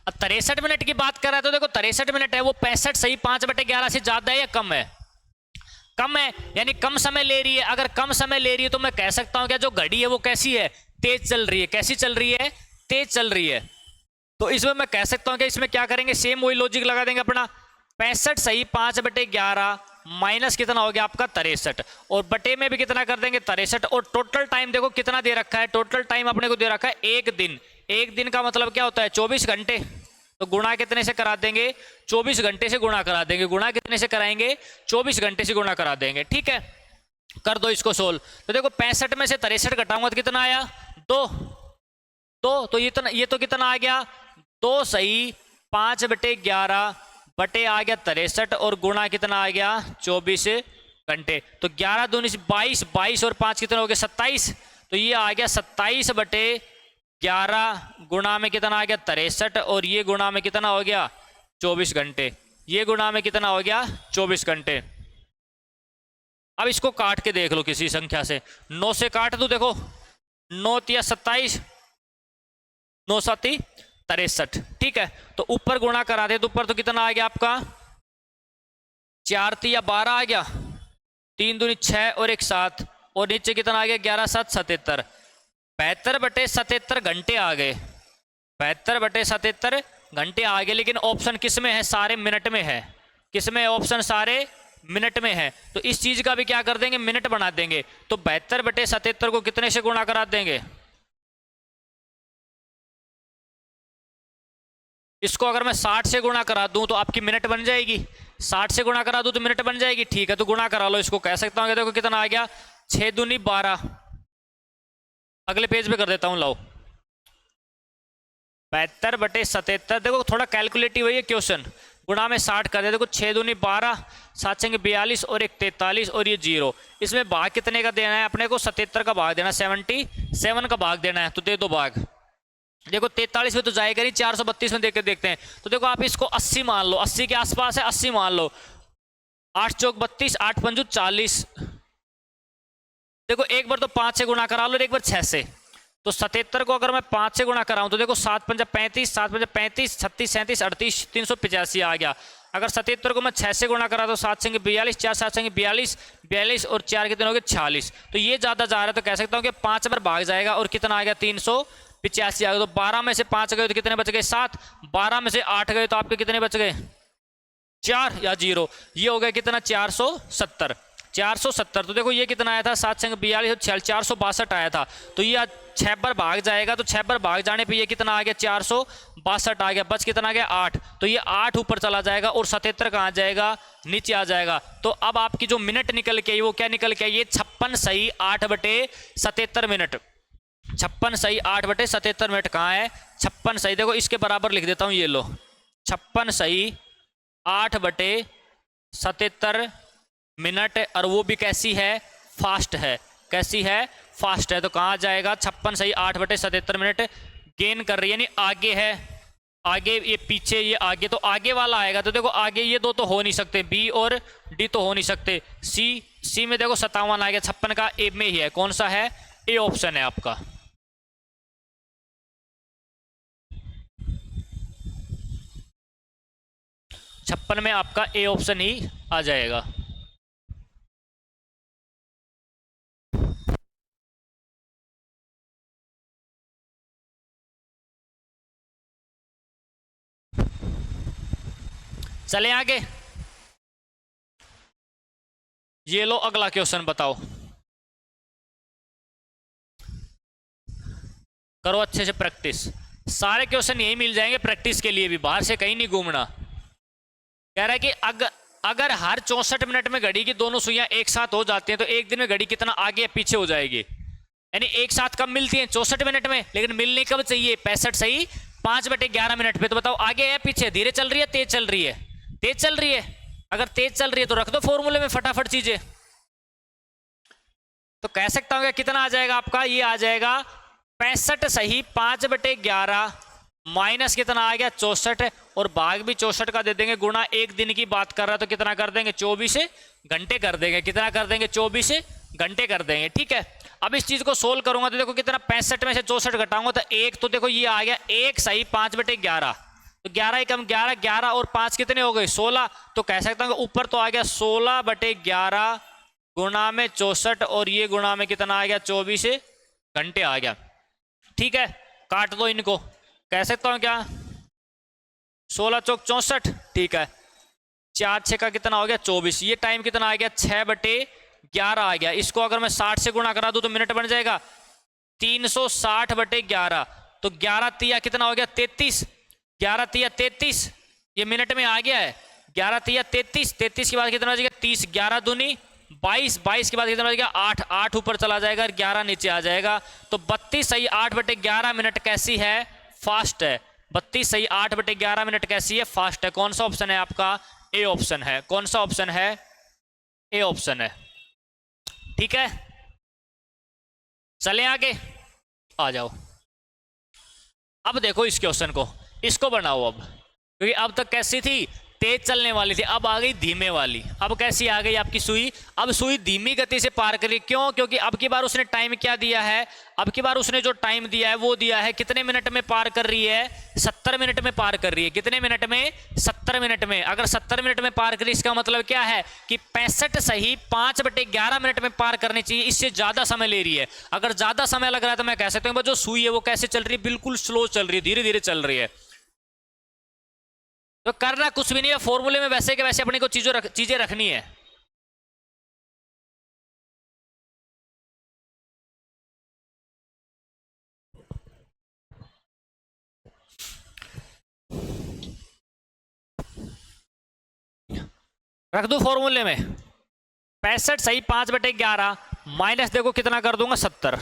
अब 63 मिनट की बात कर रहा है तो देखो 63 मिनट है वो 65 सही 5/11 से ज्यादा है या कम है? कम है, यानी कम समय ले रही है। अगर कम समय ले रही है तो मैं कह सकता हूं क्या जो घड़ी है वो कैसी है? तेज चल रही है। कैसी चल रही है? तेज चल रही है। तो इसमें मैं कह सकता हूं कि इसमें क्या करेंगे? सेम वही लॉजिक लगा देंगे अपना। 65 सही 5/11 माइनस कितना हो गया आपका? 63, और बटे में भी कितना कर देंगे? 63। और टोटल टाइम देखो कितना दे रखा है? टोटल टाइम अपने को दे रखा है 1 दिन। 1 दिन का मतलब क्या होता है? 24 घंटे। तो गुणा कितने से करा देंगे? 24 घंटे से गुणा करा देंगे। गुणा कितने से कराएंगे? 24 घंटे से गुणा करा देंगे। ठीक है, कर दो इसको सोल्व। तो देखो 65 में से 63 घटाऊंगा तो कितना आया? 2। तो ये तो कितना आ गया? 2 सही 5/11 बटे आ गया 63, और गुणा कितना आ गया? 24 घंटे। तो 11 दूनी 22, 22 और 5 कितने हो गए? 27। तो ये आ गया 27/11 गुणा में कितना आ गया? 63, और ये गुणा में कितना हो गया? 24 घंटे। ये गुणा में कितना हो गया? 24 घंटे। अब इसको काट के देख लो किसी संख्या से। 9 से काट दो, देखो 9 तिया 27, 9 7 63। ठीक है, तो ऊपर गुणा करा दे तो ऊपर तो कितना आ गया आपका? 4 तिया 12 आ गया, 3 दूनी 6 और 1 7, और नीचे कितना आ गया? 11 7 77। 72/77 घंटे आ गए। 72/77 घंटे आ गए। लेकिन ऑप्शन किस में है? सारे मिनट में है। किस में? ऑप्शन सारे मिनट में है। तो इस चीज का भी क्या कर देंगे? मिनट बना देंगे। तो 72/77 को कितने से गुणा करा देंगे? इसको अगर मैं 60 से गुणा करा दूं तो आपकी मिनट बन जाएगी। 60 से गुणा करा दूं तो मिनट बन जाएगी। ठीक है, तो गुणा करा लो इसको। कह सकता हूं देखो कितना आ गया? 6 दूनी 12। अगले पेज पे कर देता हूं, लाओ 72/77। देखो थोड़ा कैलकुलेटिव है ये क्वेश्चन। गुणा में 60 कर दे। देखो 6 दूनी 12, 7 छंगे 42 और 1 43 और ये 0। इसमें भाग कितने का देना है अपने को? 77 का भाग देना, 77 का भाग देना है। तो दे दो भाग। देखो 43 में तो जाएगा नहीं, 432 में देकर देखते हैं। तो देखो आप इसको 80 मान लो, 80 के आसपास है, 80 मान लो। 8 चौक 32, 8 पंजू 40। देखो एक बार तो 5 से गुणा करा लो, एक बार 6 से। तो 77 को अगर मैं 5 से गुणा कराऊं तो देखो 7 पंजा 35, 7 पंजा 35, 36 37 38 385 आ गया। अगर 77 को मैं 6 से गुणा करा तो 7 संगे 42, 4 7 संगे 42, 42 और 4 कितने हो गए? 46। तो ये ज्यादा जा रहा है, तो कह सकता हूँ कि 5 बार भाग जाएगा और कितना आ गया? 385 आ गया। तो 12 में से 5 गए तो कितने बच गए? 7। 12 में से 8 गए तो आपके कितने बच गए? 4 या 0। ये हो गया कितना? 470। 470। तो देखो ये कितना आया था? 7 संग 42 और 462 आया था। तो ये 6 बार भाग जाएगा, तो 6 बार भाग जाने पे ये कितना आ गया? 462 आ गया। बच कितना आ गया? 8। तो ये 8 ऊपर चला जाएगा और 77 कहाँ जाएगा? नीचे आ जाएगा। तो अब आपकी जो मिनट निकल के आई वो क्या निकल के आई? ये 56 सही 8/77 मिनट। 56 सही 8/77 मिनट कहाँ है? 56 सही। देखो इसके बराबर लिख देता हूँ, ये लो 56 सही 8/77 मिनट। और वो भी कैसी है? फास्ट है। कैसी है? फास्ट है। तो कहाँ जाएगा? 56 सही 8/77 मिनट गेन कर रही है, यानी आगे है। आगे ये पीछे, ये आगे, तो आगे वाला आएगा। तो देखो आगे ये दो तो हो नहीं सकते, बी और डी तो हो नहीं सकते। सी में देखो 57 आ गया, 56 का ए में ही है। कौन सा है? ए ऑप्शन है आपका। छप्पन में आपका ए ऑप्शन ही आ जाएगा। चले आगे, ये लो अगला क्वेश्चन बताओ, करो अच्छे से प्रैक्टिस। सारे क्वेश्चन यही मिल जाएंगे प्रैक्टिस के लिए भी, बाहर से कहीं नहीं घूमना। कह रहा है कि अगर हर 64 मिनट में घड़ी की दोनों सुइयां एक साथ हो जाती हैं तो एक दिन में घड़ी कितना आगे या पीछे हो जाएगी। यानी एक साथ कब मिलती हैं? 64 मिनट में, लेकिन मिलनी कब चाहिए? 65 सही 5/11 मिनट पे। तो बताओ आगे है पीछे, धीरे चल रही है तेज चल रही है? तेज चल रही है। अगर तेज चल रही है तो रख दो फॉर्मूले में फटाफट चीजें। तो कह सकता हूं कितना आ जाएगा आपका, ये आ जाएगा 65 सही 5/11 माइनस कितना आ गया 64, और भाग भी 64 का दे देंगे, गुणा एक दिन की बात कर रहा है तो कितना कर देंगे 24 घंटे कर देंगे। कितना कर देंगे 24 घंटे कर देंगे। ठीक है, अब इस चीज को सोल्व करूंगा तो देखो कितना 65 में से 64 घटाऊंगा तो एक, तो देखो ये आ गया एक सही 5/11, तो 11 कम 11, 11 और 5 कितने हो गए 16। तो कह सकता हूँ ऊपर तो आ गया 16/11 गुणा में 64, और ये गुणा में कितना आ गया 24 घंटे आ गया। ठीक है, काट दो इनको, कह सकता हूं क्या 16 चौक 64। ठीक है, 4 6 का कितना हो गया 24, ये टाइम कितना आ गया 6/11 आ गया। इसको अगर मैं 60 से गुणा करा दूं तो मिनट बन जाएगा 360/11, तो 11 तिया कितना हो गया 33, 11 तिया 33, ये मिनट में आ गया है। 11 तिया 33, 33 के बाद कितना हो जाएगा 30, 11 दूनी 22, 22 के बाद कितना हो जाएगा 8, 8 ऊपर चला जाएगा और 11 नीचे आ जाएगा। तो 32 सही 8/11 मिनट कैसी है? फास्ट है। 32 सही 8/11 मिनट कैसी है? फास्ट है। कौन सा ऑप्शन है आपका? ए ऑप्शन है। कौन सा ऑप्शन है? ए ऑप्शन है। ठीक है, चले आगे, आ जाओ। अब देखो इस क्वेश्चन को, इसको बनाओ अब, क्योंकि अब तक कैसी थी तेज चलने वाली थी, अब आ गई धीमे वाली। अब कैसी आ गई आपकी सुई? अब सुई धीमी गति से पार करी। क्यों? क्योंकि अब की बार उसने टाइम क्या दिया है? अब की बार उसने जो टाइम दिया है वो दिया है कितने मिनट में पार कर रही है? 70 मिनट में पार कर रही है। कितने मिनट में? 70 मिनट में। अगर 70 मिनट में पार करी, इसका मतलब क्या है कि 65 सही 5/11 मिनट में पार करनी चाहिए, इससे ज्यादा समय ले रही है। अगर ज्यादा समय लग रहा है तो मैं कह सकता हूँ जो सुई है वो कैसे चल रही है? बिल्कुल स्लो चल रही है, धीरे धीरे चल रही है। तो करना कुछ भी नहीं है, फॉर्मूले में वैसे के वैसे अपने को चीजें रखनी है। रख दो फॉर्मूले में 65 सही 5/11 माइनस देखो कितना कर दूंगा 70,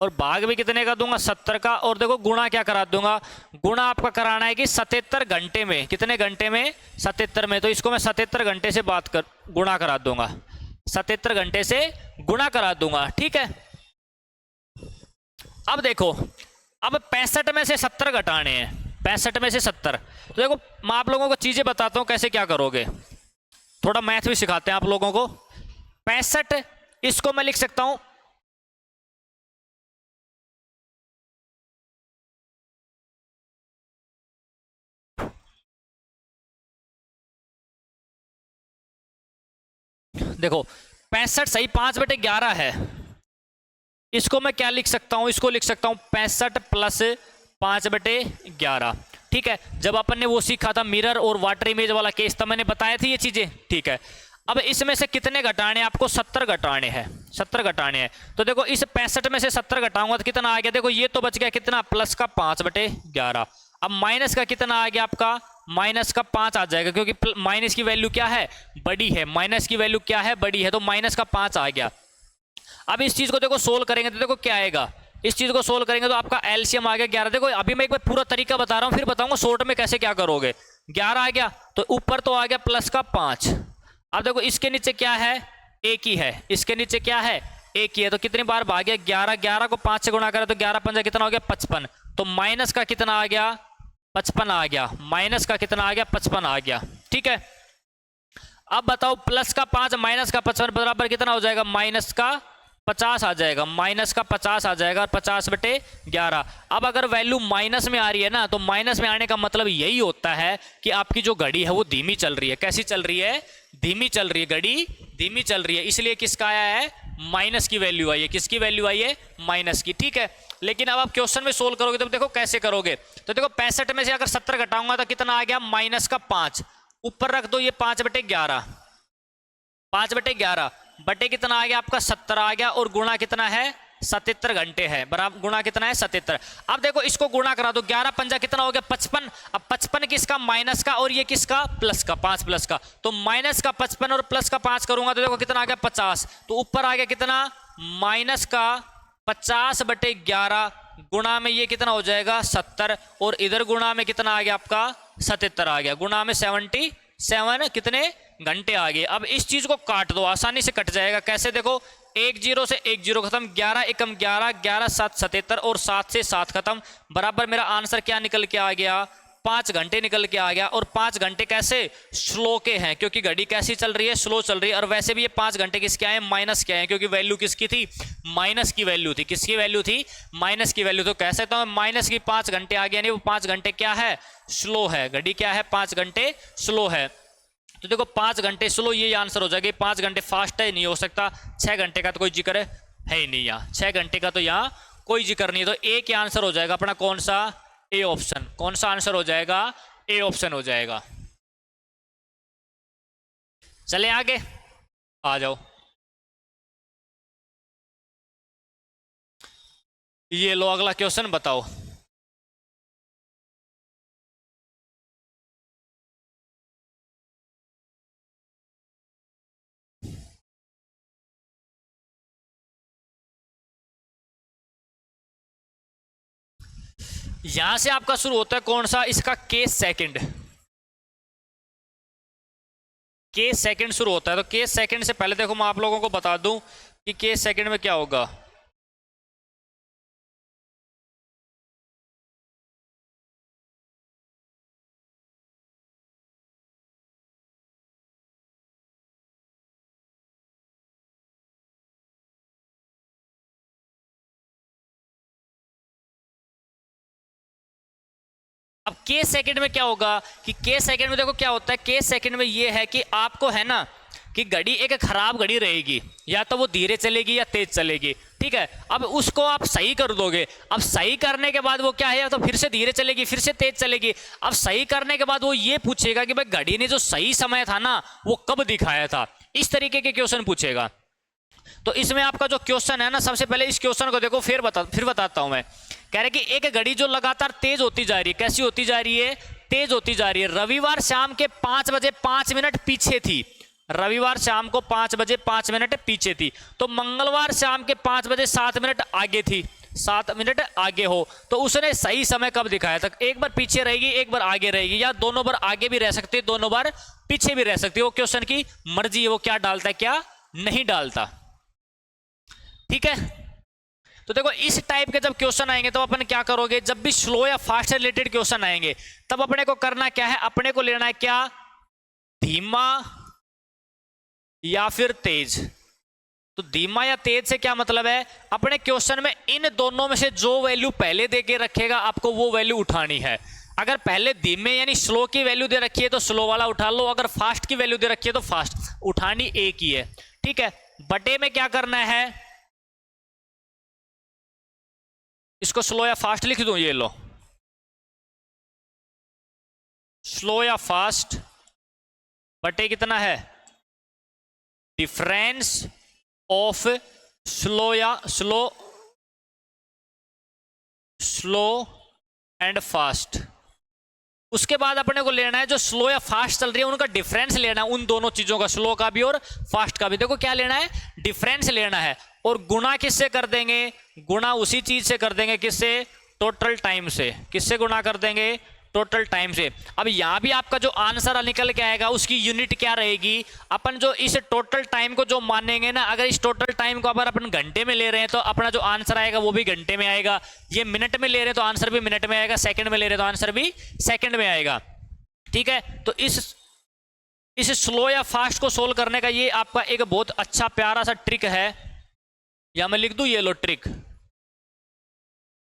और भाग भी कितने का दूंगा 70 का, और देखो गुणा क्या करा दूंगा? गुणा आपका कराना है कि 77 घंटे में। कितने घंटे में? 77 में। तो इसको मैं 77 घंटे से गुणा करा दूंगा, 77 घंटे से गुणा करा दूंगा। ठीक है, अब देखो, अब 65 में से 70 घटाने हैं, 65 में से 70। तो देखो मैं आप लोगों को चीजें बताता हूं कैसे क्या करोगे, थोड़ा मैथ भी सिखाते हैं आप लोगों को। 65 इसको मैं लिख सकता हूं देखो 65 सही 5/11 है, इसको मैं क्या लिख सकता हूं? इसको लिख सकता हूं 65 प्लस 5/11। ठीक है, जब अपन ने वो सीखा था मिरर और वाटर इमेज वाला केस, तब मैंने बताया थी ये चीजें। ठीक है, अब इसमें से कितने घटाने? आपको 70 घटाने हैं, 70 घटाने हैं। तो देखो इस 65 में से 70 घटाऊंगा तो कितना आ गया? देखो ये तो बच गया कितना प्लस का 5/11। अब माइनस का कितना आ गया आपका? माइनस का 5 आ जाएगा, क्योंकि माइनस की वैल्यू क्या है? बड़ी है। माइनस की वैल्यू क्या है? बड़ी है, तो माइनस का 5 आ गया। अब इस चीज को देखो सोल्व करेंगे तो देखो क्या आएगा? इस चीज को सोल्व करेंगे तो आपका एलसीएम आ गया 11। देखो अभी मैं एक बार पूरा तरीका बता रहा हूं, फिर बताऊंगा शॉर्ट में कैसे क्या करोगे। 11 आ गया, तो ऊपर तो आ गया प्लस का 5। अब देखो इसके नीचे क्या है? एक ही है। इसके नीचे क्या है? एक ही है। तो कितनी बार भाग गया 11, 11 को 5 से गुणा करें तो 11 पंजा कितना हो गया 55। तो माइनस का कितना आ गया? 55 आ गया। माइनस का कितना आ गया? 55 आ गया। ठीक है, अब बताओ प्लस का 5 माइनस का 55 बराबर कितना हो जाएगा? माइनस का 50 आ जाएगा। माइनस का 50 आ जाएगा, 50/11। अब अगर वैल्यू माइनस में आ रही है ना, तो माइनस में आने का मतलब यही होता है कि आपकी जो घड़ी है वो धीमी चल रही है। कैसी चल रही है? धीमी चल रही है, घड़ी धीमी चल रही है। इसलिए किसका आया है? माइनस की वैल्यू आई है। किसकी वैल्यू आई है? माइनस की। ठीक है, लेकिन अब आप क्वेश्चन में सोल्व करोगे तो देखो कैसे करोगे। तो देखो 65 में से अगर 70 घटाऊंगा तो कितना आ गया? -5। ऊपर रख दो ये 5/11, 5/11 बटे कितना आ गया आपका 70 आ गया, और गुणा कितना है 77 घंटे है, बराबर गुणा कितना है 77। अब देखो इसको गुणा करा दो, 11 पंजा कितना हो गया 55। अब 55 किसका माइनस का, और ये किसका प्लस का, 5 प्लस का, तो माइनस का 55 और प्लस का 5 करूंगा तो देखो कितना आ गया 50। तो ऊपर आ गया कितना माइनस का 50/11 गुणा में ये कितना हो जाएगा 70, और इधर गुणा में कितना आ गया आपका 77 आ गया, गुणा में 77 कितने घंटे आ गए। अब इस चीज को काट दो, आसानी से कट जाएगा। कैसे देखो 1 0 से 1 0 खत्म, 11 एकम 11, 11 7 77 और 7 से 7 खत्म, बराबर मेरा आंसर क्या निकल के आ गया 5 घंटे निकल के आ गया। और 5 घंटे कैसे स्लो के हैं, क्योंकि घड़ी कैसी चल रही है स्लो चल रही है। और वैसे भी ये 5 घंटे किसके आए माइनस के आए, क्योंकि वैल्यू किसकी थी माइनस की वैल्यू थी, किसकी वैल्यू थी माइनस की वैल्यू। तो कह सकता हूं माइनस की 5 घंटे आ गया, नहीं वो 5 घंटे क्या है स्लो है, घड़ी क्या है 5 घंटे स्लो है। तो देखो 5 घंटे स्लो ये आंसर हो जाएगा। 5 घंटे फास्ट है नहीं हो सकता, 6 घंटे का तो कोई जिक्र है ही नहीं, यहाँ 6 घंटे का तो यहाँ कोई जिक्र नहीं है। तो ए क्या आंसर हो जाएगा अपना कौन सा ए ऑप्शन, कौन सा आंसर हो जाएगा ए ऑप्शन हो जाएगा। चले आगे आ जाओ, ये लो अगला क्वेश्चन बताओ। यहां से आपका शुरू होता है कौन सा इसका केस सेकंड, केस सेकंड शुरू होता है। तो केस सेकंड से पहले देखो मैं आप लोगों को बता दूं कि केस सेकंड में क्या होगा। अब केस सेकंड में क्या होगा कि केस सेकंड में देखो क्या होता है, केस सेकंड में ये है कि आपको है ना कि घड़ी एक खराब घड़ी रहेगी, या तो वो धीरे चलेगी या तेज चलेगी, ठीक है। अब उसको आप सही कर दोगे, अब सही करने के बाद वो क्या है तो फिर से धीरे चलेगी फिर से तेज चलेगी। अब सही करने के बाद वो ये पूछेगा कि भाई घड़ी ने जो सही समय था ना वो कब दिखाया था, इस तरीके के क्वेश्चन पूछेगा। तो इसमें आपका जो क्वेश्चन है ना, सबसे पहले इस क्वेश्चन को देखो फिर बताता हूं मैं। कह रहे कि एक घड़ी जो लगातार तेज होती जा रही है, कैसी होती जा रही है तेज होती जा रही है, रविवार शाम के 5 बजे 5 मिनट पीछे थी, रविवार शाम को 5 बजे 5 मिनट पीछे थी। तो मंगलवार शाम के 5 बजे 7 मिनट आगे थी, 7 मिनट आगे हो, तो उसने सही समय कब दिखाया था। एक बार पीछे रहेगी एक बार आगे रहेगी, या दोनों बार आगे भी रह सकती है दोनों बार पीछे भी रह सकती है, वो क्वेश्चन की मर्जी है वो क्या डालता है क्या नहीं डालता, ठीक है। तो देखो इस टाइप के जब क्वेश्चन आएंगे तो अपन क्या करोगे, जब भी स्लो या फास्ट से रिलेटेड क्वेश्चन आएंगे तब अपने को करना क्या है, अपने को लेना है क्या धीमा या फिर तेज। तो धीमा या तेज से क्या मतलब है, अपने क्वेश्चन में इन दोनों में से जो वैल्यू पहले दे के रखेगा आपको वो वैल्यू उठानी है। अगर पहले धीमे यानी स्लो की वैल्यू दे रखी है तो स्लो वाला उठा लो, अगर फास्ट की वैल्यू दे रखी है तो फास्ट, उठानी एक ही है, ठीक है। बटे में क्या करना है, इसको स्लो या फास्ट लिख दूं, ये लो स्लो या फास्ट बटे कितना है डिफरेंस ऑफ स्लो या स्लो एंड फास्ट। उसके बाद अपने को लेना है जो स्लो या फास्ट चल रही है उनका डिफरेंस लेना है, उन दोनों चीजों का स्लो का भी और फास्ट का भी। देखो क्या लेना है डिफरेंस लेना है, और गुणा किससे कर देंगे, गुणा उसी चीज से कर देंगे किससे टोटल टाइम से, किससे गुणा कर देंगे टोटल टाइम से। अब यहां भी आपका जो आंसर निकल के आएगा उसकी यूनिट क्या रहेगी, अपन जो इस टोटल टाइम को जो मानेंगे ना, अगर इस टोटल टाइम को अगर अपन घंटे में ले रहे हैं तो अपना जो आंसर आएगा वो भी घंटे में आएगा, ये मिनट में ले रहे हैं तो आंसर भी मिनट में आएगा, सेकंड में ले रहे हैं तो आंसर भी सेकंड में आएगा, ठीक है। तो इस स्लो या फास्ट को सोल्व करने का ये आपका एक बहुत अच्छा प्यारा सा ट्रिक है, या मैं लिख दूं ये लो ट्रिक,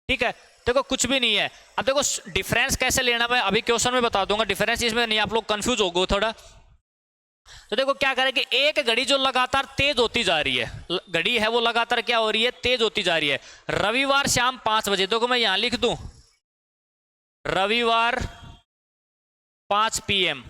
ठीक है। देखो कुछ भी नहीं है। अब देखो डिफरेंस कैसे लेना मैं अभी क्वेश्चन में बता दूंगा, डिफरेंस इसमें नहीं, आप लोग कंफ्यूज हो गए थोड़ा। तो देखो क्या करें कि एक घड़ी जो लगातार तेज होती जा रही है, घड़ी है वो लगातार क्या हो रही है तेज होती जा रही है, रविवार शाम 5 बजे, देखो मैं यहां लिख दूं रविवार 5 PM,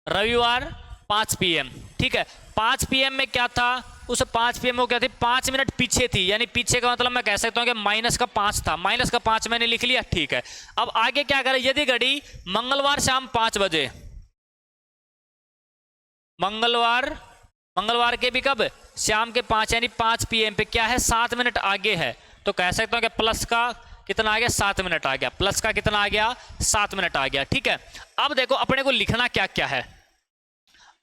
रविवार 5 PM, ठीक है। 5 PM में क्या था, उस 5 PM में क्या थी, 5 मिनट पीछे थी, यानी पीछे का मतलब मैं कह सकता हूँ कि -5 था, -5 मैंने लिख लिया, ठीक है। अब आगे क्या करें, यदि घड़ी मंगलवार शाम 5 बजे, मंगलवार के भी कब, शाम के 5 यानी 5 PM पे क्या है, 7 मिनट आगे है, तो कह सकता हूँ कि प्लस का कितना आ गया, 7 मिनट आ गया, प्लस का कितना आ गया, 7 मिनट आ गया, ठीक है। अब देखो अपने को लिखना क्या क्या है,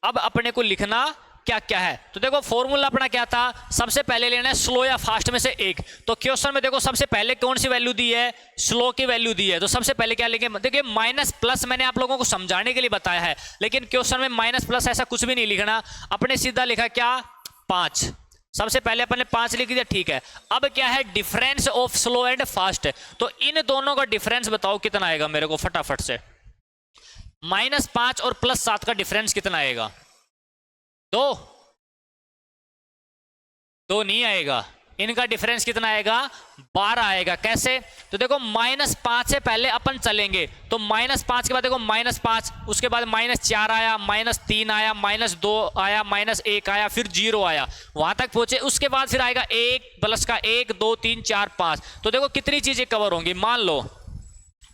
अब अपने को लिखना क्या क्या है, तो देखो फॉर्मूला अपना क्या था, सबसे पहले लेना है स्लो या फास्ट में से एक। तो क्वेश्चन में देखो सबसे पहले कौन सी वैल्यू दी है, स्लो की वैल्यू दी है, तो सबसे पहले क्या लिखेंगे, देखिए माइनस प्लस मैंने आप लोगों को समझाने के लिए बताया है, लेकिन क्वेश्चन में माइनस प्लस ऐसा कुछ भी नहीं लिखना, अपने सीधा लिखा क्या, 5, सबसे पहले अपन ने 5 लिख दिया, ठीक है। अब क्या है, difference of slow and fast, तो इन दोनों का डिफरेंस बताओ कितना आएगा मेरे को फटाफट से, -5 और +7 का डिफरेंस कितना आएगा, 2 नहीं आएगा, इनका डिफरेंस कितना आएगा, 12 आएगा। कैसे, तो देखो -5 से पहले अपन चलेंगे, तो -5 के बाद देखो -5, उसके बाद -4 आया, -3 आया, -2 आया, -1 आया, फिर 0 आया, वहां तक पहुंचे, उसके बाद फिर आएगा 1 प्लस का 1 2 3 4 5, तो देखो कितनी चीजें कवर होंगी, मान लो,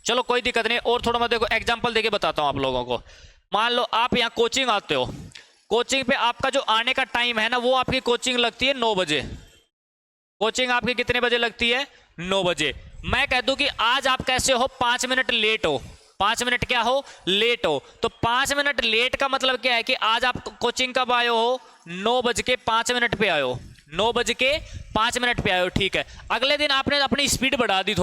चलो कोई दिक्कत नहीं, और थोड़ा मैं देखो एग्जाम्पल देके बताता हूं आप लोगों को। मान लो आप यहाँ कोचिंग आते हो, कोचिंग पे आपका जो आने का टाइम है ना, वो आपकी कोचिंग लगती है 9 बजे, कोचिंग आपकी कितने बजे लगती है, 9 बजे। मैं कह दूं कि आज आप कैसे हो, 5 मिनट लेट हो, 5 मिनट क्या हो, लेट हो, तो 5 मिनट लेट का मतलब क्या है कि आज आप कोचिंग कब आए हो, 9:05 पे आए हो, 9:05 पे आए हो, ठीक है। अगले दिन आपने अपनी स्पीड बढ़ा दी,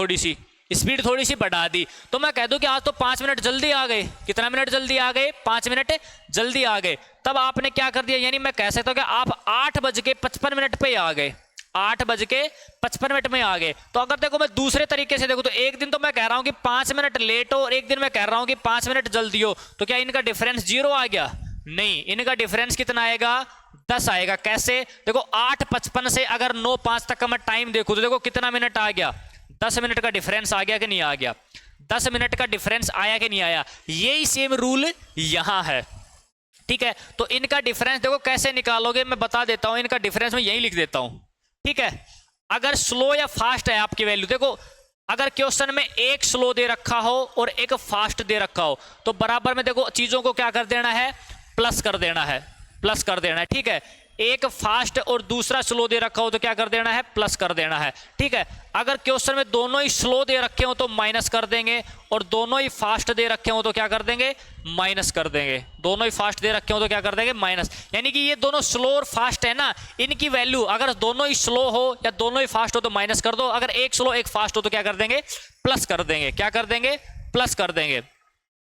स्पीड थोड़ी सी बढ़ा दी, तो मैं कह दूं कि आज तो 5 मिनट जल्दी आ गए, कितना मिनट जल्दी आ गए, 5 मिनट जल्दी आ गए। तब आपने क्या कर दिया, यानी मैं कह सकता हूं कि आप 8:55 पे आ गए, 8:55 में आ गए। तो अगर देखो मैं दूसरे तरीके से देखो, तो एक दिन तो मैं कह रहा हूं कि 5 मिनट लेट हो, और एक दिन मैं कह रहा हूं कि 5 मिनट जल्दी हो, तो क्या इनका डिफरेंस 0 आ गया, नहीं, इनका डिफरेंस कितना आएगा, 10 आएगा। कैसे, देखो 8:55 से अगर 9:05 तक का मैं टाइम देखूं, तो देखो कितना मिनट आ गया, 10 मिनट का डिफरेंस आ गया कि नहीं आ गया, 10 मिनट का डिफरेंस आया कि नहीं आया। यही सेम रूल यहां है, ठीक है। तो इनका डिफरेंस देखो कैसे निकालोगे, मैं बता देता हूं, इनका डिफरेंस मैं यही लिख देता हूं, ठीक है। अगर स्लो या फास्ट है आपकी वैल्यू, देखो अगर क्वेश्चन में एक स्लो दे रखा हो और एक फास्ट दे रखा हो, तो बराबर में देखो चीजों को क्या कर देना है, प्लस कर देना है, प्लस कर देना है, ठीक है। एक फास्ट और दूसरा स्लो दे रखा हो तो क्या कर देना है, प्लस कर देना है, ठीक है। अगर क्वेश्चन में दोनों ही स्लो दे रखे हो तो माइनस कर देंगे, और दोनों ही फास्ट दे रखे हो तो क्या कर देंगे, माइनस कर देंगे, दोनों ही फास्ट दे रखे हो तो क्या कर देंगे, माइनस। यानी कि ये दोनों स्लो और फास्ट है ना, इनकी वैल्यू अगर दोनों ही स्लो हो या दोनों ही फास्ट हो तो माइनस कर दो, अगर एक स्लो एक फास्ट हो तो क्या कर देंगे, प्लस कर देंगे, क्या कर देंगे, प्लस कर देंगे।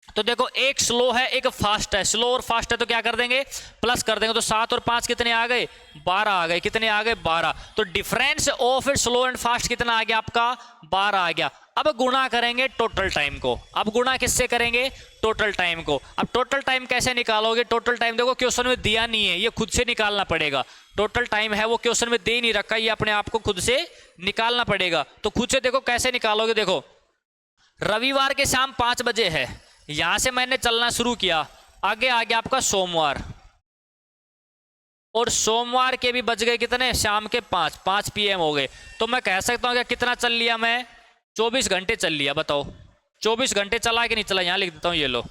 तो देखो एक स्लो है एक फास्ट है, स्लो और फास्ट है तो क्या कर देंगे, प्लस कर देंगे, तो 7 और 5 कितने आ गए, 12 आ गए, कितने आ गए, 12। तो difference of slow and fast कितना आ गया आपका, 12 आ गया। अब गुणा करेंगे टोटल टाइम को, अब गुणा किससे करेंगे, टोटल टाइम को। अब टोटल टाइम कैसे निकालोगे, टोटल टाइम देखो क्वेश्चन में दिया नहीं है, ये खुद से निकालना पड़ेगा, टोटल टाइम है वो क्वेश्चन में दे नहीं रखा, ये अपने आप को खुद से निकालना पड़ेगा। तो खुद से देखो कैसे निकालोगे, देखो रविवार के शाम 5 बजे है, यहां से मैंने चलना शुरू किया, आगे आ गया आपका सोमवार, और सोमवार के भी बज गए कितने, शाम के 5 PM हो गए। तो मैं कह सकता हूं कि कितना चल लिया मैं, 24 घंटे चल लिया, बताओ 24 घंटे चला कि नहीं चला, यहां लिख देता हूं, ये लो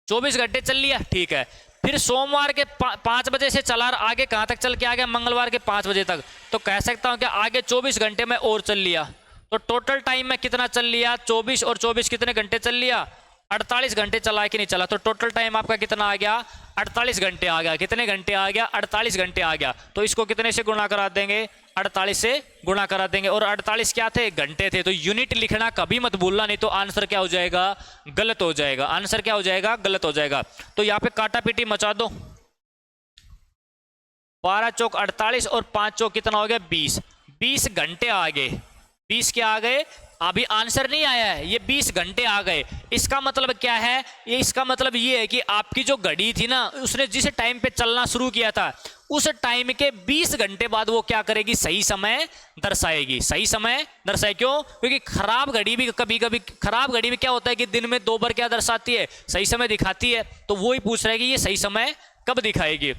24 घंटे चल लिया, ठीक है। फिर सोमवार के 5 बजे से चला, आगे कहां तक चल के आ गया, मंगलवार के 5 बजे तक, तो कह सकता हूं कि आगे 24 घंटे में और चल लिया। तो टोटल टाइम में कितना चल लिया, 24 और 24 कितने घंटे चल लिया, 48 घंटे चला है कि नहीं चला। तो टोटल टाइम आपका कितना आ गया, 48 घंटे आ गया, कितने घंटे आ गया, 48 घंटे आ गया। तो इसको कितने से गुणा करा देंगे, 48 से गुणा करा देंगे, और 48 क्या थे, घंटे थे। तो यूनिट लिखना कभी मत भूलना, नहीं तो आंसर क्या हो जाएगा, गलत हो जाएगा, आंसर क्या हो जाएगा, गलत हो जाएगा। तो यहाँ पे काटा पीटी मचा दो, 12 चौक 48 और 5 चौक कितना हो गया, 20 घंटे आ गए, 20 क्या आ गए, अभी आंसर नहीं आया है, ये 20 घंटे आ गए। इसका मतलब क्या है, ये इसका मतलब ये है कि आपकी जो घड़ी थी ना, उसने जिस टाइम पे चलना शुरू किया था उस टाइम के 20 घंटे बाद वो क्या करेगी, सही समय दर्शाएगी। सही समय दर्शाए, क्यों? क्योंकि खराब घड़ी भी कभी कभी, खराब घड़ी में क्या होता है कि दिन में 2 बार क्या दर्शाती है, सही समय दिखाती है। तो वो ही पूछ रहा है कि ये सही समय कब दिखाएगी।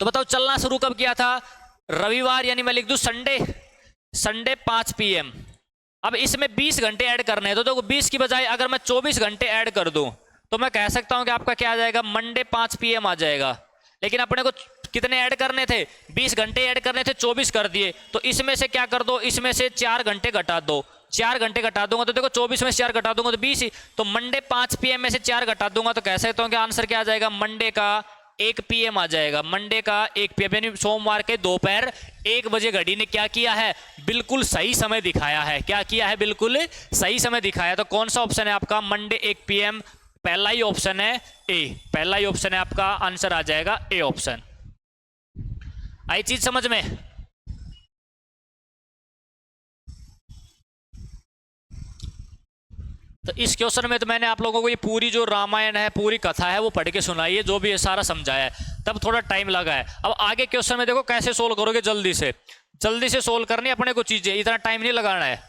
तो बताओ चलना शुरू कब किया था? रविवार, यानी मैं लिख दूं संडे, संडे 5 PM। अब इसमें 20 घंटे ऐड करने हैं, तो देखो 20 की बजाय अगर मैं 24 घंटे ऐड कर दूं तो मैं कह सकता हूं कि आपका क्या आ जाएगा, मंडे 5 PM आ जाएगा। लेकिन अपने को कितने ऐड करने थे, 20 घंटे ऐड करने थे, 24 कर दिए। तो इसमें से क्या कर दो, इसमें से 4 घंटे घटा दो। 4 घंटे घटा दूंगा तो देखो 24 में से 4 घटा दूंगा तो 20 ही। तो मंडे 5 PM में से 4 घटा दूंगा तो कह सकता हूं कि आंसर क्या आ जाएगा, मंडे का 1 PM आ जाएगा। मंडे का 1 PM यानी सोमवार के दोपहर 1 बजे घड़ी ने क्या किया है, बिल्कुल सही समय दिखाया है। क्या किया है, बिल्कुल सही समय दिखाया। तो कौन सा ऑप्शन है आपका, मंडे 1 PM? पहला ही ऑप्शन है ए, पहला ही ऑप्शन है आपका, आंसर आ जाएगा ए ऑप्शन। आई चीज समझ में? तो इस क्वेश्चन में तो मैंने आप लोगों को ये पूरी जो रामायण है, पूरी कथा है, वो पढ़ के सुनाई है, जो भी है सारा समझाया है, तब थोड़ा टाइम लगा है। अब आगे क्वेश्चन में देखो कैसे सोल्व करोगे, जल्दी से सोल्व करनी अपने को चीजें, इतना टाइम नहीं लगाना है।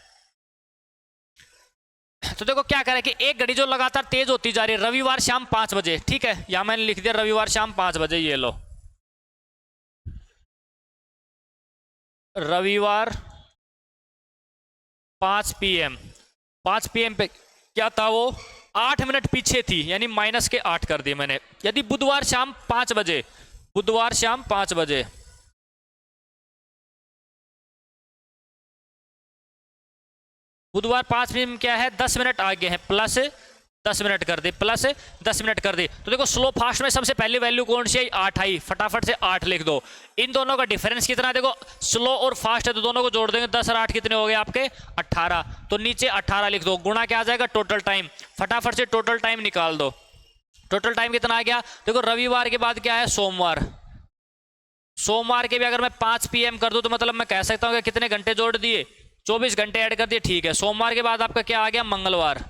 तो देखो क्या करें कि एक घड़ी जो लगातार तेज होती जा रही है, रविवार शाम 5 बजे, ठीक है, यहां मैंने लिख दिया रविवार शाम 5 बजे, ये लो रविवार 5 PM। 5 PM पे क्या था, वो 8 मिनट पीछे थी, यानी माइनस के 8 कर दिए मैंने। यदि बुधवार शाम 5 बजे, बुधवार शाम 5 बजे, बुधवार 5 PM क्या है, 10 मिनट आगे है, प्लस 10 मिनट कर दे, प्लस 10 मिनट कर दे। तो देखो स्लो फास्ट में सबसे पहली वैल्यू कौन सी आई, 8 आई, फटाफट से 8 लिख दो। इन दोनों का डिफरेंस कितना है, देखो स्लो और फास्ट है तो दोनों को जोड़ देंगे, 10 और 8 कितने हो गए आपके, 18। तो नीचे 18 लिख दो, गुणा क्या आ जाएगा, टोटल टाइम। फटाफट से टोटल टाइम निकाल दो। टोटल टाइम कितना आ गया, देखो रविवार के बाद क्या है, सोमवार। सोमवार के भी अगर मैं 5 PM कर दूं तो मतलब मैं कह सकता हूं कि कितने घंटे जोड़ दिए, 24 घंटे ऐड कर दिए, ठीक है। सोमवार के बाद आपका क्या आ गया, मंगलवार।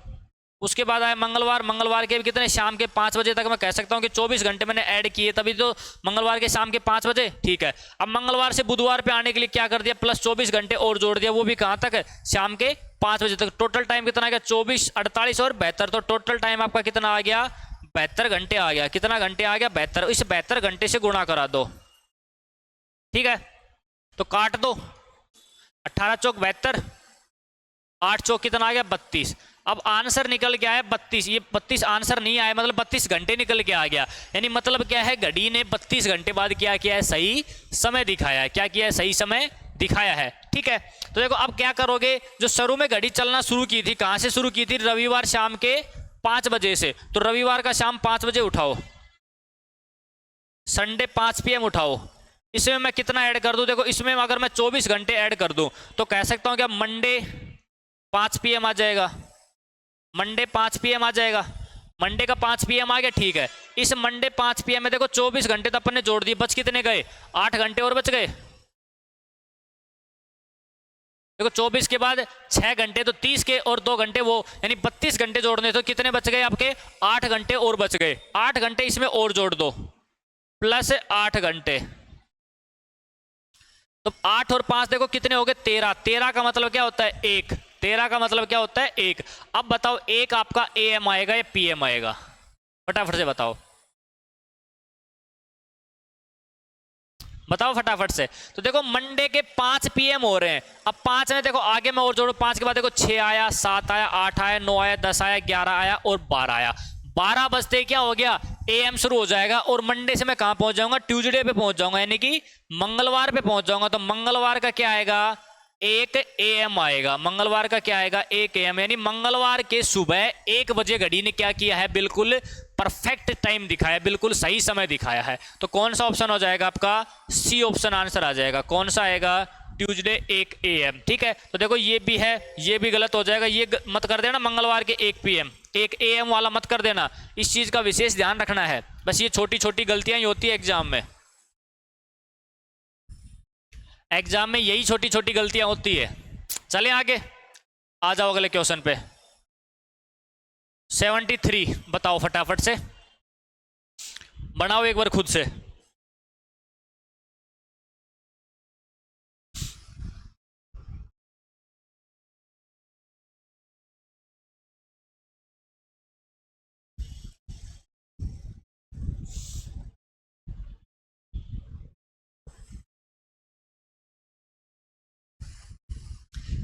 उसके बाद आया मंगलवार, मंगलवार के भी कितने, शाम के 5 बजे तक मैं कह सकता हूं कि 24 घंटे मैंने ऐड किए, तभी तो मंगलवार के शाम के 5 बजे, ठीक है। अब मंगलवार से बुधवार पे आने के लिए क्या कर दिया, प्लस 24 घंटे और जोड़ दिया, वो भी कहां तक है, शाम के 5 बजे तक। टोटल टाइम कितना आ गया, 24, 48 और 72। तो टोटल टाइम आपका कितना आ गया, 72 घंटे आ गया। कितना घंटे आ गया, 72। इस 72 घंटे से गुणा करा दो, ठीक है। तो काट दो, 18 चौक 72, 8 चौक कितना आ गया, 32। अब आंसर निकल के आया 32। ये 32 आंसर नहीं आया, मतलब 32 घंटे निकल के आ गया। यानी मतलब क्या है, घड़ी ने 32 घंटे बाद क्या किया है, सही समय दिखाया है। क्या किया है, सही समय दिखाया है, ठीक है। तो देखो अब क्या करोगे, जो शुरू में घड़ी चलना शुरू की थी, कहां से शुरू की थी, रविवार शाम के 5 बजे से। तो रविवार का शाम 5 बजे उठाओ, संडे 5 PM उठाओ। इसमें मैं कितना ऐड कर दूं, देखो इसमें अगर मैं 24 घंटे ऐड कर दूं तो कह सकता हूं क्या, मंडे 5 PM आ जाएगा। मंडे 5 PM आ जाएगा, मंडे का 5 PM आ गया, ठीक है। इस मंडे 5 PM में देखो 24 घंटे तो अपन ने जोड़ दिए, बच कितने गए, 8 घंटे और बच गए। देखो 24 के बाद 6 घंटे तो 30 के और 2 घंटे वो, यानी 32 घंटे जोड़ने, तो कितने बच गए आपके, 8 घंटे और बच गए। 8 घंटे इसमें और जोड़ दो, प्लस 8 घंटे। तो 8 और 5 देखो कितने हो गए, 13। 13 का मतलब क्या होता है, 1। 13 का मतलब क्या होता है, 1। अब बताओ एक आपका AM आएगा या PM आएगा, फटाफट से बताओ, बताओ फटाफट से। तो देखो मंडे के 5 PM हो रहे हैं। अब 5 में देखो आगे मैं और जोड़ू, 5 के बाद देखो 6 आया, 7 आया, 8 आया, 9 आया, 10 आया, 11 आया और 12 आया। 12 बजते क्या हो गया, AM शुरू हो जाएगा। और मंडे से मैं कहां पहुंच जाऊंगा, ट्यूसडे पे पहुंच जाऊंगा, यानी कि मंगलवार पे पहुंच जाऊंगा। तो मंगलवार का क्या आएगा, 1 AM आएगा। मंगलवार का क्या आएगा, 1 AM, यानी मंगलवार के सुबह 1 बजे घड़ी ने क्या किया है, बिल्कुल परफेक्ट टाइम दिखाया, बिल्कुल सही समय दिखाया है। तो कौन सा ऑप्शन हो जाएगा आपका, सी ऑप्शन आंसर आ जाएगा। कौन सा आएगा, ट्यूसडे 1 AM, ठीक है। तो देखो ये भी है, ये भी गलत हो जाएगा, ये मत कर देना मंगलवार के 1 PM, 1 AM वाला मत कर देना। इस चीज का विशेष ध्यान रखना है, बस ये छोटी छोटी गलतियां ही होती है एग्जाम में। एग्जाम में यही छोटी छोटी गलतियां होती है। चलें आगे, आ जाओ अगले क्वेश्चन पे। 73 बताओ फटाफट से, बनाओ एक बार खुद से।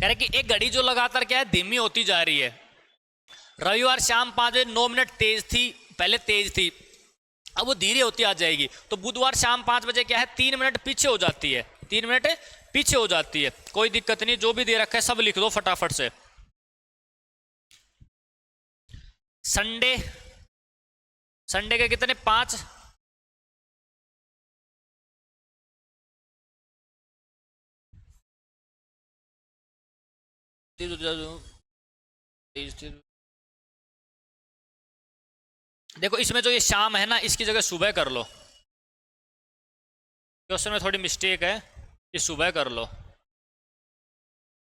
कह रहे कि एक घड़ी जो लगातार क्या है धीमी होती जा रही है। रविवार शाम 5 बजे 9 मिनट तेज थी, पहले तेज थी, अब वो धीरे होती आ जाएगी। तो बुधवार शाम 5 बजे क्या है 3 मिनट पीछे हो जाती है, 3 मिनट पीछे हो जाती है। कोई दिक्कत नहीं, जो भी दे रखा है सब लिख दो फटाफट से। संडे, संडे के कितने 5, देखो इसमें जो ये शाम है ना इसकी जगह सुबह कर लो, क्वेश्चन में थोड़ी मिस्टेक है, ये सुबह कर लो,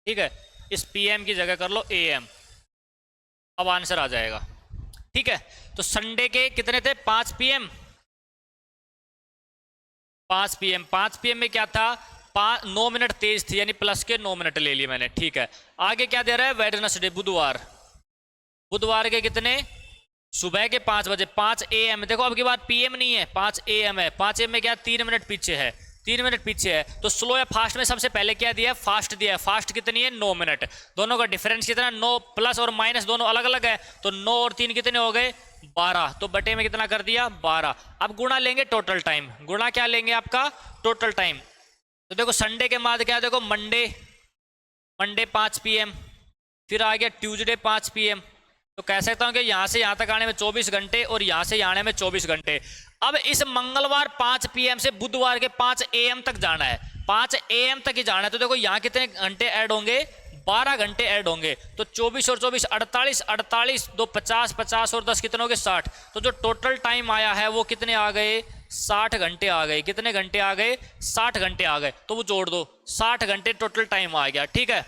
ठीक है। इस पीएम की जगह कर लो एएम, अब आंसर आ जाएगा, ठीक है। तो संडे के कितने थे 5 पीएम, 5 पीएम, 5 पीएम में क्या था 9 मिनट तेज थी, यानी प्लस के 9 मिनट ले लिए मैंने, ठीक है। आगे क्या दे रहा है वेडनेसडे बुधवार, बुधवार के कितने सुबह के 5 बजे 5 AM। देखो अब की बार पीएम नहीं है 5 AM है, 5 AM में क्या 3 मिनट पीछे है, 3 मिनट पीछे है। तो स्लो या फास्ट में सबसे पहले क्या दिया है फास्ट दिया है, फास्ट कितनी है 9 मिनट, दोनों का डिफरेंस कितना 9, प्लस और माइनस दोनों अलग अलग है, तो 9 और 3 कितने हो गए 12, तो बटे में कितना कर दिया 12। अब गुणा लेंगे टोटल टाइम, गुणा क्या लेंगे आपका टोटल टाइम। तो देखो संडे के बाद क्या देखो मंडे, मंडे 5 PM, फिर आ गया ट्यूसडे 5 PM। तो कह सकता हूं कि यहां से यहां तक आने में 24 घंटे और यहां से आने में 24 घंटे। अब इस मंगलवार 5 PM से बुधवार के 5 AM तक जाना है, 5 AM तक ही जाना है। तो देखो यहां कितने घंटे ऐड होंगे 12 घंटे ऐड होंगे। तो 24 और 24 48, 48 2 50, 50 और 10 कितने हो गए 60। तो जो टोटल टाइम आया है वो कितने आ गए 60 घंटे आ गए। कितने घंटे आ गए 60 घंटे आ गए। तो वो जोड़ दो 60 घंटे टोटल टाइम आ गया, ठीक है।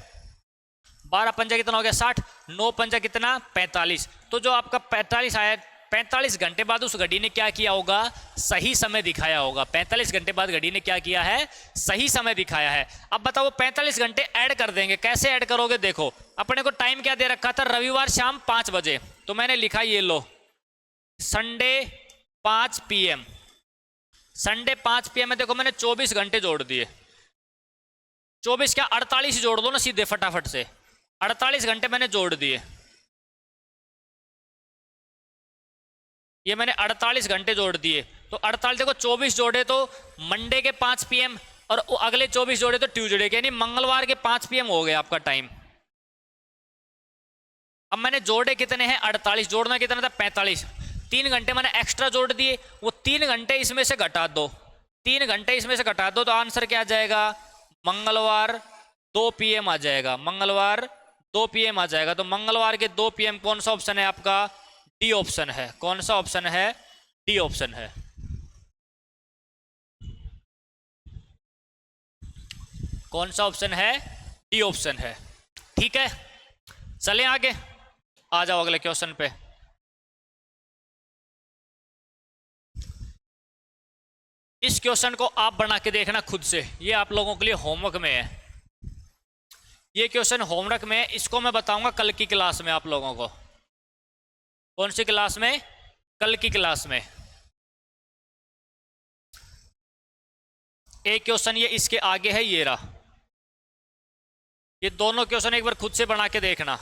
12 पंजा कितना हो गया 60, 9 पंजा कितना 45। तो जो आपका 45 आया 45 घंटे बाद उस घड़ी ने क्या किया होगा सही समय दिखाया होगा। 45 घंटे बाद घड़ी ने क्या किया है सही समय दिखाया है। अब बताओ 45 घंटे ऐड कर देंगे, कैसे ऐड करोगे। देखो अपने को टाइम क्या दे रखा था रविवार शाम 5 बजे, तो मैंने लिखा ये लो संडे 5 PM, संडे 5 PM में देखो मैंने 24 घंटे जोड़ दिए। 24 क्या 48 जोड़ दो ना सीधे फटाफट से, 48 घंटे मैंने जोड़ दिए। ये मैंने 48 घंटे जोड़ दिए। तो 48 देखो 24 जोड़े तो मंडे के 5 PM और अगले 24 जोड़े तो ट्यूसडे के, यानी मंगलवार के 5 PM हो गया आपका टाइम। अब मैंने जोड़े कितने हैं 48, जोड़ना कितना था 45, 3 घंटे मैंने एक्स्ट्रा जोड़ दिए। वो 3 घंटे इसमें से घटा दो, 3 घंटे इसमें से घटा दो, तो आंसर क्या आ जाएगा मंगलवार 2 PM आ जाएगा, मंगलवार 2 PM आ जाएगा। तो मंगलवार के 2 PM कौन सा ऑप्शन है आपका डी ऑप्शन है। कौन सा ऑप्शन है डी ऑप्शन है। कौन सा ऑप्शन है डी ऑप्शन है, ठीक है। चले आगे, आ जाओ अगले क्वेश्चन पे। इस क्वेश्चन को आप बना के देखना खुद से, ये आप लोगों के लिए होमवर्क में है। ये क्वेश्चन होमवर्क में है, इसको मैं बताऊंगा कल की क्लास में आप लोगों को। कौन सी क्लास में कल की क्लास में। एक क्वेश्चन ये इसके आगे है, ये रहा। ये दोनों क्वेश्चन एक बार खुद से बना के देखना,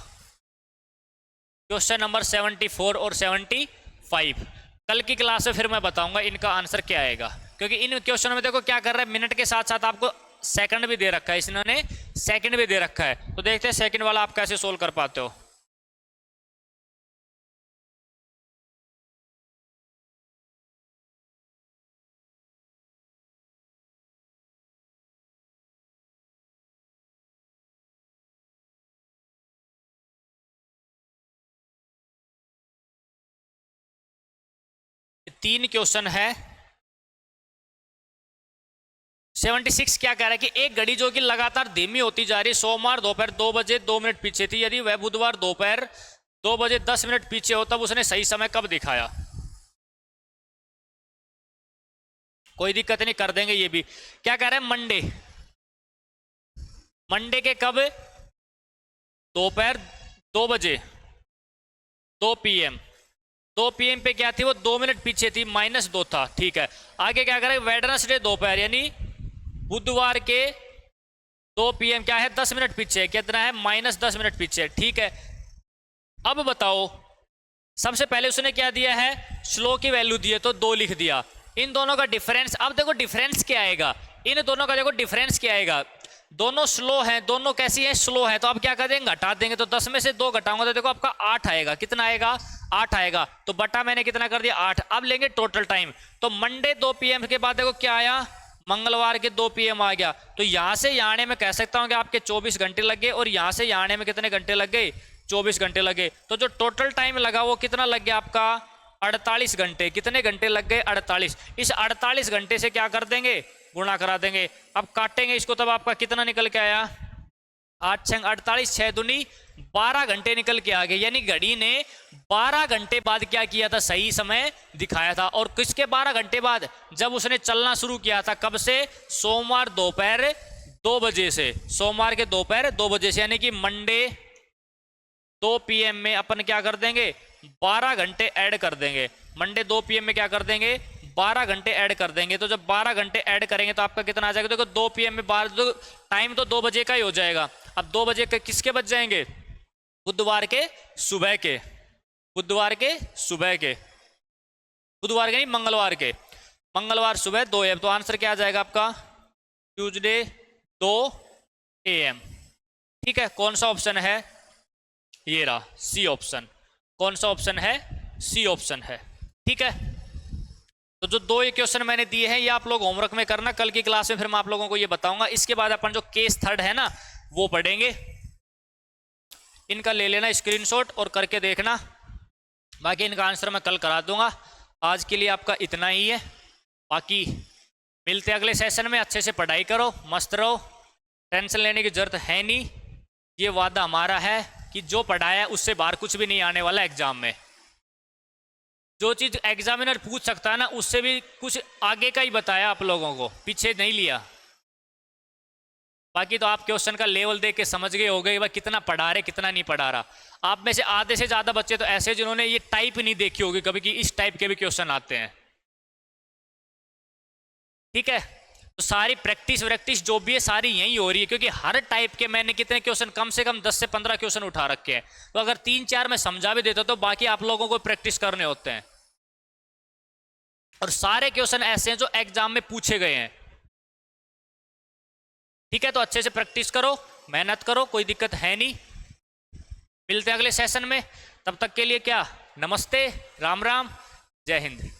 क्वेश्चन नंबर 74 और 75। कल की क्लास में फिर मैं बताऊंगा इनका आंसर क्या आएगा, क्योंकि इन क्वेश्चन में देखो क्या कर रहा है मिनट के साथ साथ आपको सेकंड भी दे रखा है, इन्होंने सेकंड भी दे रखा है। तो देखते हैं सेकंड वाला आप कैसे सोल्व कर पाते हो। तीन क्वेश्चन है। 76 क्या कह रहा है कि एक घड़ी जो कि लगातार धीमी होती जा रही है, सोमवार दोपहर 2 बजे 2 मिनट पीछे थी, यदि वह बुधवार दोपहर 2 बजे 10 मिनट पीछे हो तब उसने सही समय कब दिखाया। कोई दिक्कत नहीं, कर देंगे ये भी। क्या कह रहे हैं मंडे, मंडे के कब दोपहर 2 बजे 2 PM, 2 PM पे क्या थी वो 2 मिनट पीछे थी, -2 था, ठीक है। आगे क्या करें वेडनेसडे दोपहर यानी बुधवार के 2 PM क्या है, 10 मिनट पीछे है। कितना है, -10 मिनट पीछे है। ठीक है, अब बताओ, सबसे पहले उसने क्या दिया है, स्लो की वैल्यू दी है तो 2 लिख दिया। इन दोनों का डिफरेंस, अब देखो डिफरेंस क्या आएगा, इन दोनों का देखो डिफरेंस क्या आएगा, दोनों स्लो हैं, दोनों कैसी हैं, स्लो है। तो अब क्या कर देंगे, घटा देंगे। तो 10 में से 2 घटाऊंगा तो देखो आपका 8 आएगा। कितना आएगा, 8 आएगा। तो बटा मैंने कितना कर दिया, 8। अब लेंगे टोटल टाइम। तो मंडे 2 PM के बाद देखो क्या आया, मंगलवार के 2 PM आ गया। तो यहां से यहाँ आने में कह सकता हूं कि आपके 24 घंटे लग गए, और यहां से यहाँ आने में कितने घंटे लग गए, 24 घंटे लगे। तो जो टोटल टाइम लगा वो कितना लग गया आपका, 48 घंटे। कितने घंटे लग गए, 48। इस 48 घंटे से क्या कर देंगे, गुणा करा देंगे। अब काटेंगे इसको, तब आपका कितना निकल के आया, 8 6 48, 6 दूनी 12 घंटे निकल के आ गए। यानी घड़ी ने 12 घंटे बाद क्या किया था, सही समय दिखाया था। और किसके 12 घंटे बाद, जब उसने चलना शुरू किया था। कब से, सोमवार दोपहर 2 बजे से, सोमवार के दोपहर 2 बजे से। यानी कि मंडे 2 PM में अपन क्या कर देंगे, 12 घंटे ऐड कर देंगे। मंडे 2 PM में क्या कर देंगे, 12 घंटे ऐड कर देंगे। तो जब 12 घंटे ऐड करेंगे तो आपका कितना आ जाएगा, देखो 2 PM में 12, तो टाइम तो 2 बजे का ही हो जाएगा। अब 2 बजे के किसके बच जाएंगे, बुधवार के सुबह के, बुधवार के सुबह के, बुधवार के नहीं, मंगलवार के, मंगलवार सुबह 2 AM। तो आंसर क्या आ जाएगा आपका, ट्यूसडे 2 AM। ठीक है, कौन सा ऑप्शन है, ये रहा सी ऑप्शन। कौन सा ऑप्शन है, सी ऑप्शन है। ठीक है, तो जो 2 क्वेश्चन मैंने दिए हैं ये आप लोग होमवर्क में करना, कल की क्लास में फिर मैं आप लोगों को ये बताऊंगा। इसके बाद अपन जो केस थर्ड है ना वो पढ़ेंगे। इनका ले लेना स्क्रीनशॉट और करके देखना, बाकी इनका आंसर मैं कल करा दूंगा। आज के लिए आपका इतना ही है, बाकी मिलते हैं अगले सेशन में। अच्छे से पढ़ाई करो, मस्त रहो, टेंशन लेने की जरूरत है नहीं। ये वादा हमारा है कि जो पढ़ाया है उससे बाहर कुछ भी नहीं आने वाला एग्जाम में। जो चीज एग्जामिनर पूछ सकता है ना, उससे भी कुछ आगे का ही बताया आप लोगों को, पीछे नहीं लिया। बाकी तो आप क्वेश्चन का लेवल देख के समझ गए हो गए, कितना पढ़ा रहे कितना नहीं पढ़ा रहा। आप में से आधे से ज्यादा बच्चे तो ऐसे जिन्होंने ये टाइप नहीं देखी होगी कभी कि इस टाइप के भी क्वेश्चन आते हैं। ठीक है, तो सारी प्रैक्टिस जो भी है सारी यही हो रही है, क्योंकि हर टाइप के मैंने कितने क्वेश्चन, कम से कम 10 से 15 क्वेश्चन उठा रखे हैं। तो अगर 3-4 मैं समझा भी देता तो बाकी आप लोगों को प्रैक्टिस करने होते हैं। और सारे क्वेश्चन ऐसे हैं जो एग्जाम में पूछे गए हैं। ठीक है, तो अच्छे से प्रैक्टिस करो, मेहनत करो, कोई दिक्कत है नहीं। मिलते हैं अगले सेशन में, तब तक के लिए क्या, नमस्ते, राम राम, जय हिंद।